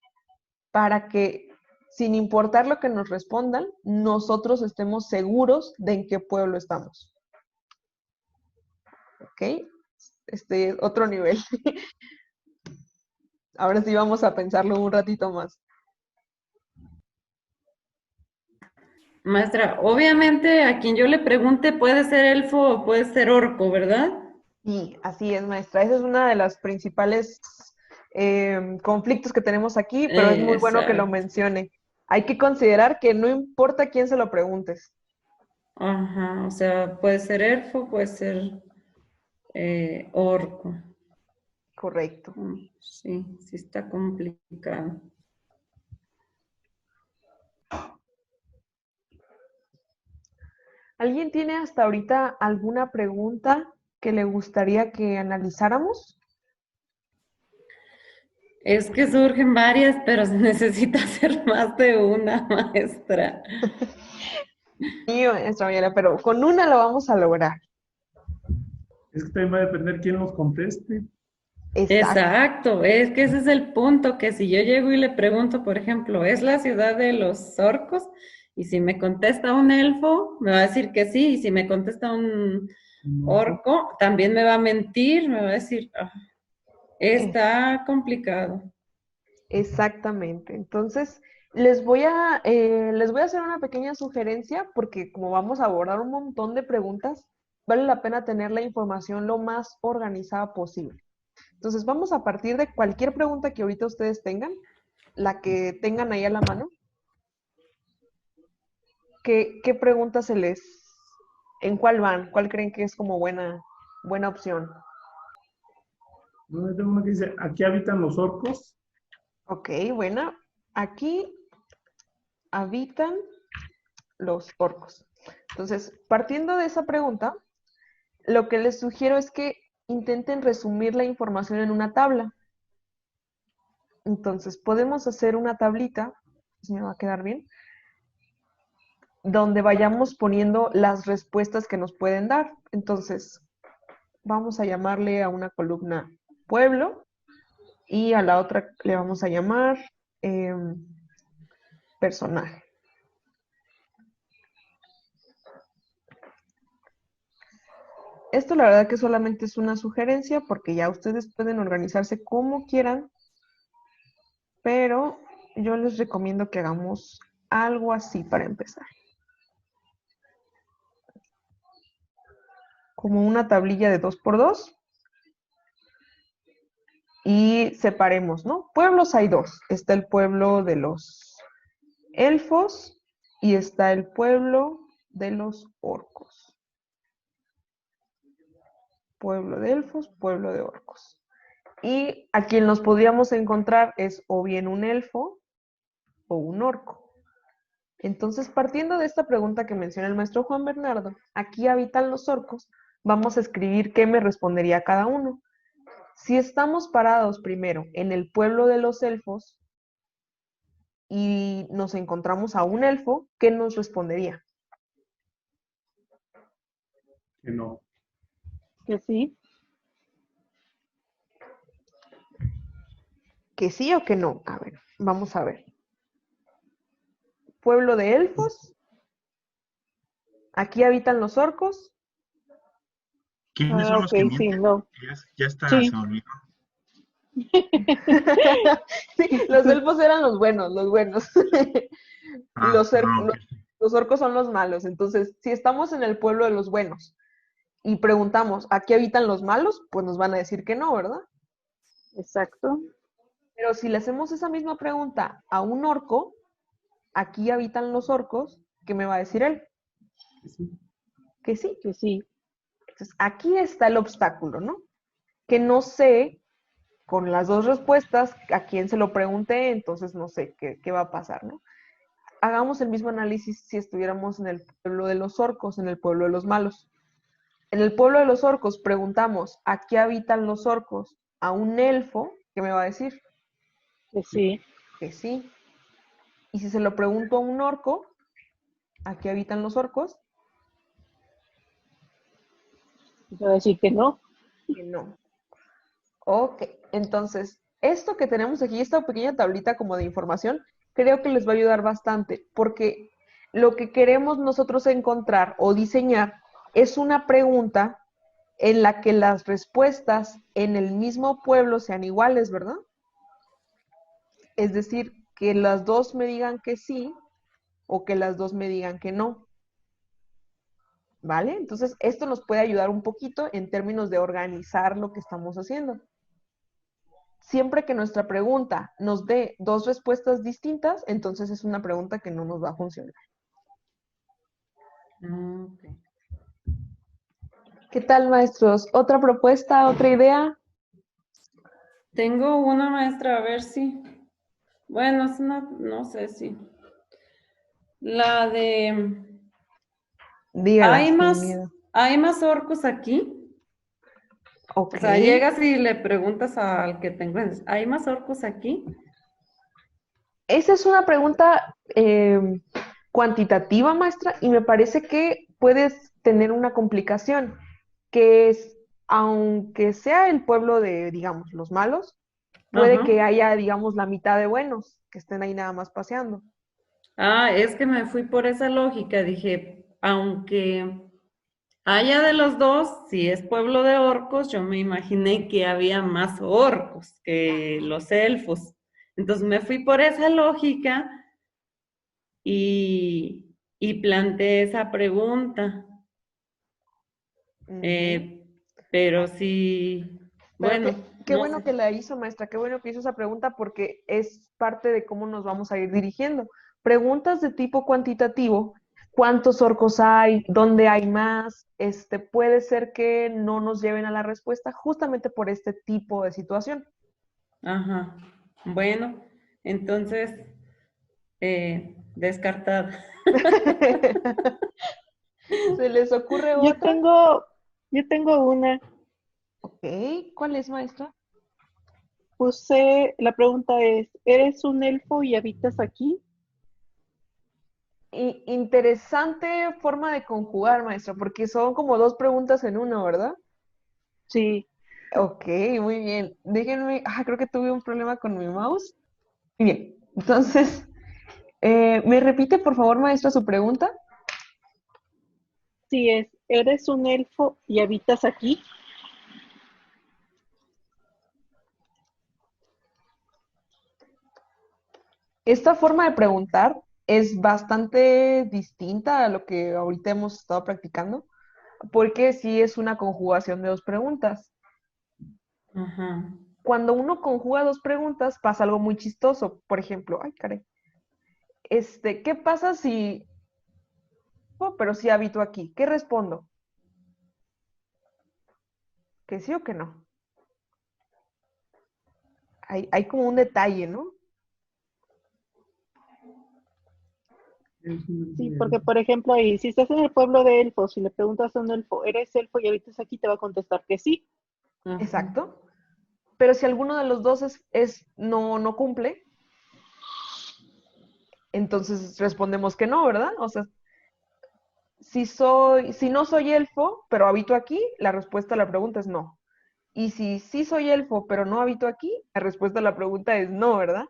S1: para que, sin importar lo que nos respondan, nosotros estemos seguros de en qué pueblo estamos. ¿Ok? Otro nivel. Ahora sí vamos a pensarlo un ratito más.
S7: Maestra, obviamente a quien yo le pregunte puede ser elfo o puede ser orco, ¿verdad?
S1: Sí, así es, maestra. Esa es una de las principales conflictos que tenemos aquí, pero es muy bueno que lo
S7: Exacto.
S1: mencione. Hay que considerar que no importa quién se lo preguntes.
S7: Ajá, o sea, puede ser elfo, puede ser orco.
S1: Correcto.
S7: Sí, sí está complicado.
S1: ¿Alguien tiene hasta ahorita alguna pregunta que le gustaría que analizáramos?
S7: Es que surgen varias, pero se necesita hacer más de una, maestra.
S1: Sí, maestra Mayela, pero con una lo vamos a lograr.
S4: Es que también va a depender quién nos conteste.
S1: Exacto.
S7: Exacto, es que ese es el punto, que si yo llego y le pregunto, por ejemplo, ¿es la ciudad de los orcos? Y si me contesta un elfo, me va a decir que sí, y si me contesta un
S4: No.
S7: orco, también me va a mentir, me va a decir, "Ah, está complicado".
S1: Exactamente. Entonces, les voy a hacer una pequeña sugerencia porque como vamos a abordar un montón de preguntas, vale la pena tener la información lo más organizada posible. Entonces, vamos a partir de cualquier pregunta que ahorita ustedes tengan, la que tengan ahí a la mano. ¿Qué pregunta en cuál van? ¿Cuál creen que es como buena opción?
S4: No, tengo una que dice, ¿aquí habitan los orcos?
S1: Ok, buena. Aquí habitan los orcos. Entonces, partiendo de esa pregunta, lo que les sugiero es que intenten resumir la información en una tabla. Entonces, podemos hacer una tablita, si me va a quedar bien, donde vayamos poniendo las respuestas que nos pueden dar. Entonces, vamos a llamarle a una columna pueblo y a la otra le vamos a llamar personaje. Esto la verdad que solamente es una sugerencia porque ya ustedes pueden organizarse como quieran, pero yo les recomiendo que hagamos algo así para empezar. Como una tablilla de 2x2 y separemos, ¿no? Pueblos hay dos. Está el pueblo de los elfos y está el pueblo de los orcos. Pueblo de elfos, pueblo de orcos. Y a quien nos podríamos encontrar es o bien un elfo o un orco. Entonces, partiendo de esta pregunta que menciona el maestro Juan Bernardo, aquí habitan los orcos, vamos a escribir qué me respondería cada uno. Si estamos parados primero en el pueblo de los elfos y nos encontramos a un elfo, ¿qué nos respondería?
S4: Que no.
S2: Que sí.
S1: ¿Que sí o que no? A ver, vamos a ver. Pueblo de elfos. Aquí habitan los orcos.
S9: ¿Quiénes son los que
S2: sí,
S9: mienten?
S2: no.
S9: Ya está,
S2: Sí.
S9: se me olvidó.
S1: Sí, los elfos eran los buenos, los buenos. Los,
S9: ok.
S1: los orcos son los malos. Entonces, si estamos en el pueblo de los buenos y preguntamos, ¿aquí habitan los malos? Pues nos van a decir que no, ¿verdad?
S2: Exacto.
S1: Pero si le hacemos esa misma pregunta a un orco, ¿aquí habitan los orcos? ¿Qué me va a decir él? Que sí.
S2: Que sí.
S1: Entonces, aquí está el obstáculo, ¿no? Que no sé, con las dos respuestas, a quién se lo pregunté, entonces no sé qué va a pasar, ¿no? Hagamos el mismo análisis si estuviéramos en el pueblo de los orcos, en el pueblo de los malos. En el pueblo de los orcos preguntamos, ¿aquí habitan los orcos? A un elfo, ¿qué me va a decir?
S2: Que sí.
S1: Que sí. Y si se lo pregunto a un orco, ¿aquí habitan los orcos?
S2: Yo voy a decir que no.
S1: Que no. Ok, entonces, esto que tenemos aquí, esta pequeña tablita como de información, creo que les va a ayudar bastante, porque lo que queremos nosotros encontrar o diseñar es una pregunta en la que las respuestas en el mismo pueblo sean iguales, ¿verdad? Es decir, que las dos me digan que sí o que las dos me digan que no. ¿Vale? Entonces, esto nos puede ayudar un poquito en términos de organizar lo que estamos haciendo. Siempre que nuestra pregunta nos dé dos respuestas distintas, entonces es una pregunta que no nos va a funcionar.
S7: Ok.
S1: ¿Qué tal, maestros? ¿Otra propuesta, otra idea?
S7: Tengo una, maestra, a ver si. Bueno, es una, no sé si. La de.
S1: Dígala
S7: ¿Hay
S1: sin
S7: más,
S1: miedo.
S7: ¿hay más orcos aquí?
S1: Ok.
S7: O sea, llegas y le preguntas al que te encuentres, ¿hay más orcos aquí?
S1: Esa es una pregunta cuantitativa, maestra, y me parece que puedes tener una complicación, que es, aunque sea el pueblo de, digamos, los malos, puede que
S7: Ajá.
S1: haya, digamos, la mitad de buenos que estén ahí nada más paseando.
S7: Ah, es que me fui por esa lógica. Dije, aunque haya de los dos, si es pueblo de orcos, yo me imaginé que había más orcos que los elfos. Entonces me fui por esa lógica y planteé esa pregunta.
S1: Ujú.
S7: Pero sí,
S1: Pero
S7: bueno,
S1: qué
S7: no
S1: bueno
S7: sé.
S1: que la hizo, maestra, qué bueno que hizo esa pregunta porque es parte de cómo nos vamos a ir dirigiendo. Preguntas de tipo cuantitativo, ¿cuántos orcos hay? ¿Dónde hay más? Puede ser que no nos lleven a la respuesta justamente por este tipo de situación.
S7: Ajá. Bueno, entonces, descartada.
S1: ¿Se les ocurre
S2: Yo
S1: otra?
S2: tengo, yo tengo una.
S1: Ok, ¿cuál es, maestra?
S2: La pregunta es, ¿eres un elfo y habitas aquí?
S1: Interesante forma de conjugar, maestra, porque son como dos preguntas en una, ¿verdad?
S2: Sí.
S1: Ok, muy bien. Déjenme, creo que tuve un problema con mi mouse. Bien, entonces, ¿me repite por favor, maestra, su pregunta?
S2: Sí es, ¿eres un elfo y habitas aquí?
S1: Esta forma de preguntar es bastante distinta a lo que ahorita hemos estado practicando, porque sí es una conjugación de dos preguntas.
S7: Ajá.
S1: Cuando uno conjuga dos preguntas, pasa algo muy chistoso. Por ejemplo, ay, caray. ¿Qué pasa si, oh, pero si habito aquí? ¿Qué respondo? ¿Que sí o que no? Hay como un detalle, ¿no?
S2: Sí, porque por ejemplo ahí, si estás en el pueblo de elfos y le preguntas a un elfo, ¿eres elfo y habitas aquí? Te va a contestar que sí.
S7: Ajá.
S1: Exacto. Pero si alguno de los dos no cumple, entonces respondemos que no, ¿verdad? O sea, si no soy elfo, pero habito aquí, la respuesta a la pregunta es no. Y si sí soy elfo, pero no habito aquí, la respuesta a la pregunta es no, ¿verdad?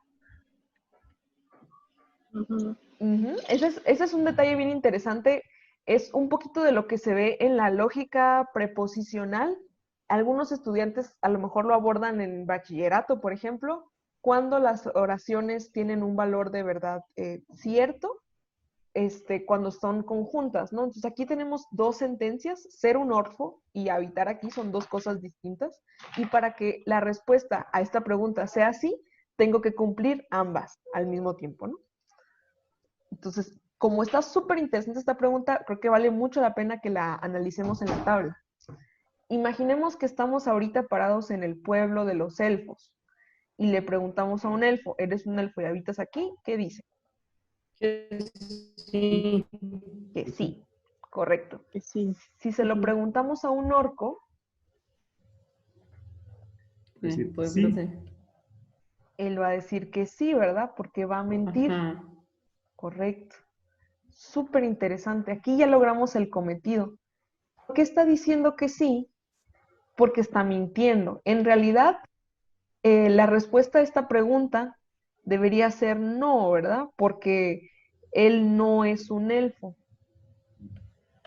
S2: Ujú.
S1: Ujú. Ese es un detalle bien interesante. Es un poquito de lo que se ve en la lógica preposicional. Algunos estudiantes a lo mejor lo abordan en bachillerato, por ejemplo, cuando las oraciones tienen un valor de verdad cierto, cuando son conjuntas, ¿no? Entonces aquí tenemos dos sentencias, ser un orfo y habitar aquí son dos cosas distintas. Y para que la respuesta a esta pregunta sea así, tengo que cumplir ambas al mismo tiempo, ¿no? Entonces, como está súper interesante esta pregunta, creo que vale mucho la pena que la analicemos en la tabla. Imaginemos que estamos ahorita parados en el pueblo de los elfos y le preguntamos a un elfo, ¿eres un elfo y habitas aquí? ¿Qué dice?
S7: Que sí.
S1: Que sí, correcto.
S2: Que sí.
S1: Si se lo
S2: Ujú.
S1: preguntamos a un orco,
S7: El pueblo
S4: Sí,
S7: de...
S1: él va a decir que sí, ¿verdad? Porque va a mentir.
S7: Ajá.
S1: Correcto. Súper interesante. Aquí ya logramos el cometido. ¿Por qué está diciendo que sí? Porque está mintiendo. En realidad, la respuesta a esta pregunta debería ser no, ¿verdad? Porque él no es un elfo.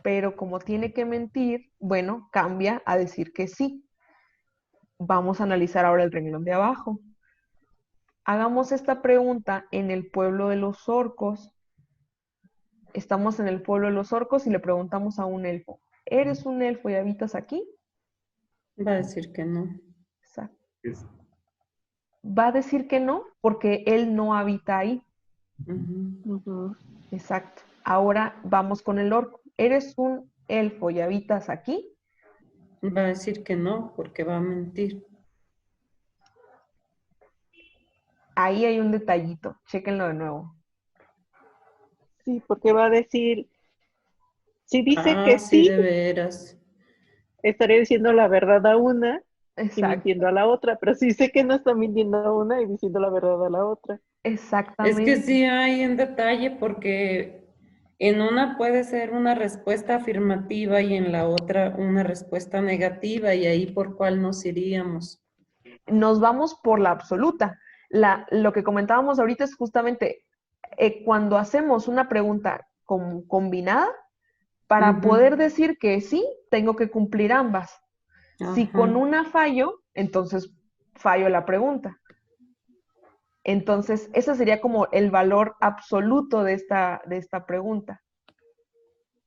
S1: Pero como tiene que mentir, bueno, cambia a decir que sí. Vamos a analizar ahora el renglón de abajo. Hagamos esta pregunta en el pueblo de los orcos. Estamos en el pueblo de los orcos y le preguntamos a un elfo, ¿eres un elfo y habitas aquí?
S7: Va a decir que no.
S1: Exacto. Va a decir que no porque él no habita ahí.
S7: Ujú.
S2: Ujú.
S1: Exacto. Ahora vamos con el orco. ¿Eres un elfo y habitas aquí?
S7: Va a decir que no, porque va a mentir.
S1: Ahí hay un detallito. Chéquenlo de nuevo.
S2: Sí, porque va a decir, si dice
S7: Ah,
S2: que
S7: sí,
S2: sí,
S7: de veras.
S2: estaría diciendo la verdad a una y mintiendo
S1: Exacto.
S2: a la otra, pero si dice que no está mintiendo a una y diciendo la verdad a la otra.
S7: Es que
S1: Exactamente.
S7: sí hay en detalle porque En una puede ser una respuesta afirmativa y en la otra una respuesta negativa, y ahí por cuál nos iríamos.
S1: Nos vamos por la absoluta. Lo que comentábamos ahorita es justamente cuando hacemos una pregunta combinada, para poder decir que sí, tengo que cumplir ambas. Si con una fallo, entonces fallo la pregunta. Entonces, ese sería como el valor absoluto de esta pregunta.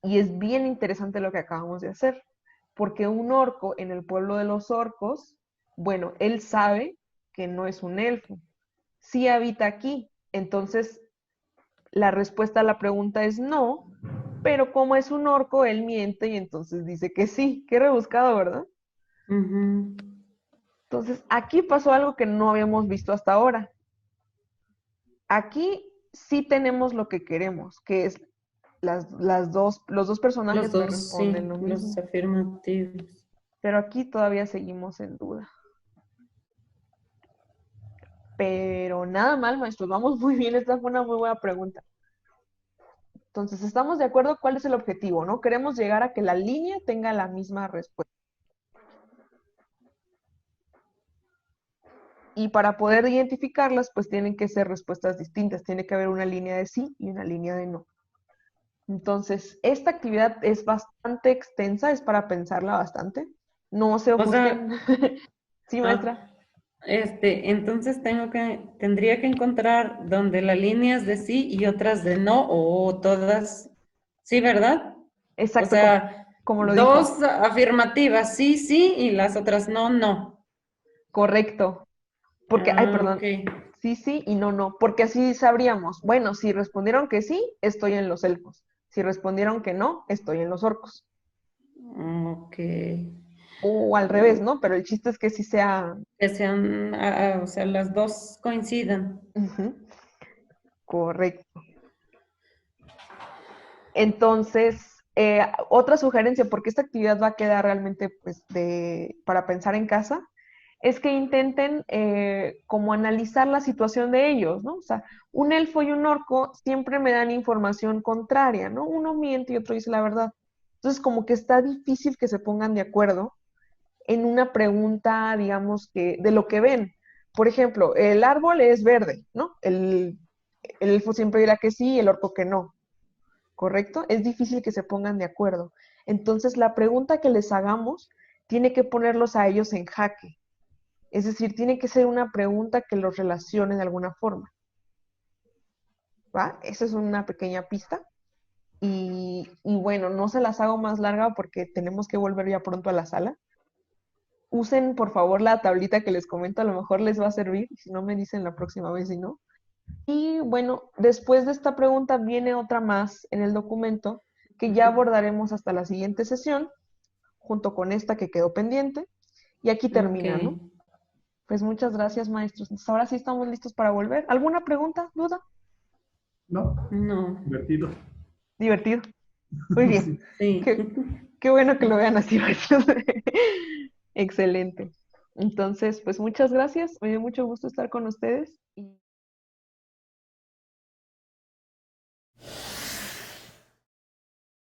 S1: Y es bien interesante lo que acabamos de hacer, porque un orco en el pueblo de los orcos, bueno, él sabe que no es un elfo, sí habita aquí, entonces la respuesta a la pregunta es no, pero como es un orco, él miente y entonces dice que sí. Qué rebuscado, ¿verdad? Entonces, aquí pasó algo que no habíamos visto hasta ahora. Aquí sí tenemos lo que queremos, que es los dos personajes me responden lo mismo.
S7: Los afirmativos.
S1: Pero aquí todavía seguimos en duda. Pero nada mal, maestros, vamos muy bien. Esta fue una muy buena pregunta. Entonces, ¿estamos de acuerdo cuál es el objetivo, no? Queremos llegar a que la línea tenga la misma respuesta. Y para poder identificarlas, pues tienen que ser respuestas distintas. Tiene que haber una línea de sí y una línea de no. Entonces, esta actividad es bastante extensa, es para pensarla bastante. No se ofusquen. Sí, maestra.
S7: Entonces tendría que encontrar donde la línea es de sí y otras de no, o todas, ¿sí, verdad?
S1: Exacto,
S7: O sea,
S1: como lo
S7: dos
S1: dijo.
S7: afirmativas, sí, sí, y las otras no, no.
S1: Correcto. Porque, perdón.
S7: Okay.
S1: Sí, sí y no, no. Porque así sabríamos. Bueno, si respondieron que sí, estoy en los elfos. Si respondieron que no, estoy en los orcos.
S7: Ok.
S1: O al revés, ¿no? Pero el chiste es que sí sea...
S7: Que sean, o sea, las dos coincidan.
S1: Correcto. Entonces, otra sugerencia, porque esta actividad va a quedar realmente pues, para pensar en casa, es que intenten como analizar la situación de ellos, ¿no? O sea, un elfo y un orco siempre me dan información contraria, ¿no? Uno miente y otro dice la verdad. Entonces, como que está difícil que se pongan de acuerdo en una pregunta, digamos, de lo que ven. Por ejemplo, el árbol es verde, ¿no? El elfo siempre dirá que sí y el orco que no. ¿Correcto? Es difícil que se pongan de acuerdo. Entonces, la pregunta que les hagamos tiene que ponerlos a ellos en jaque. Es decir, tiene que ser una pregunta que los relacione de alguna forma. ¿Va? Esa es una pequeña pista. Y bueno, no se las hago más larga porque tenemos que volver ya pronto a la sala. Usen, por favor, la tablita que les comento, a lo mejor les va a servir. Si no, me dicen la próxima vez, si no. Y bueno, después de esta pregunta viene otra más en el documento que ya abordaremos hasta la siguiente sesión, junto con esta que quedó pendiente. Y aquí termina, ¿no? Pues muchas gracias, maestros. Entonces, ahora sí estamos listos para volver. ¿Alguna pregunta, duda?
S4: No.
S7: No.
S4: Divertido.
S1: Divertido. Muy bien.
S7: Sí.
S1: Qué bueno que lo vean así, maestros. Excelente. Entonces, pues muchas gracias. Me dio mucho gusto estar con ustedes.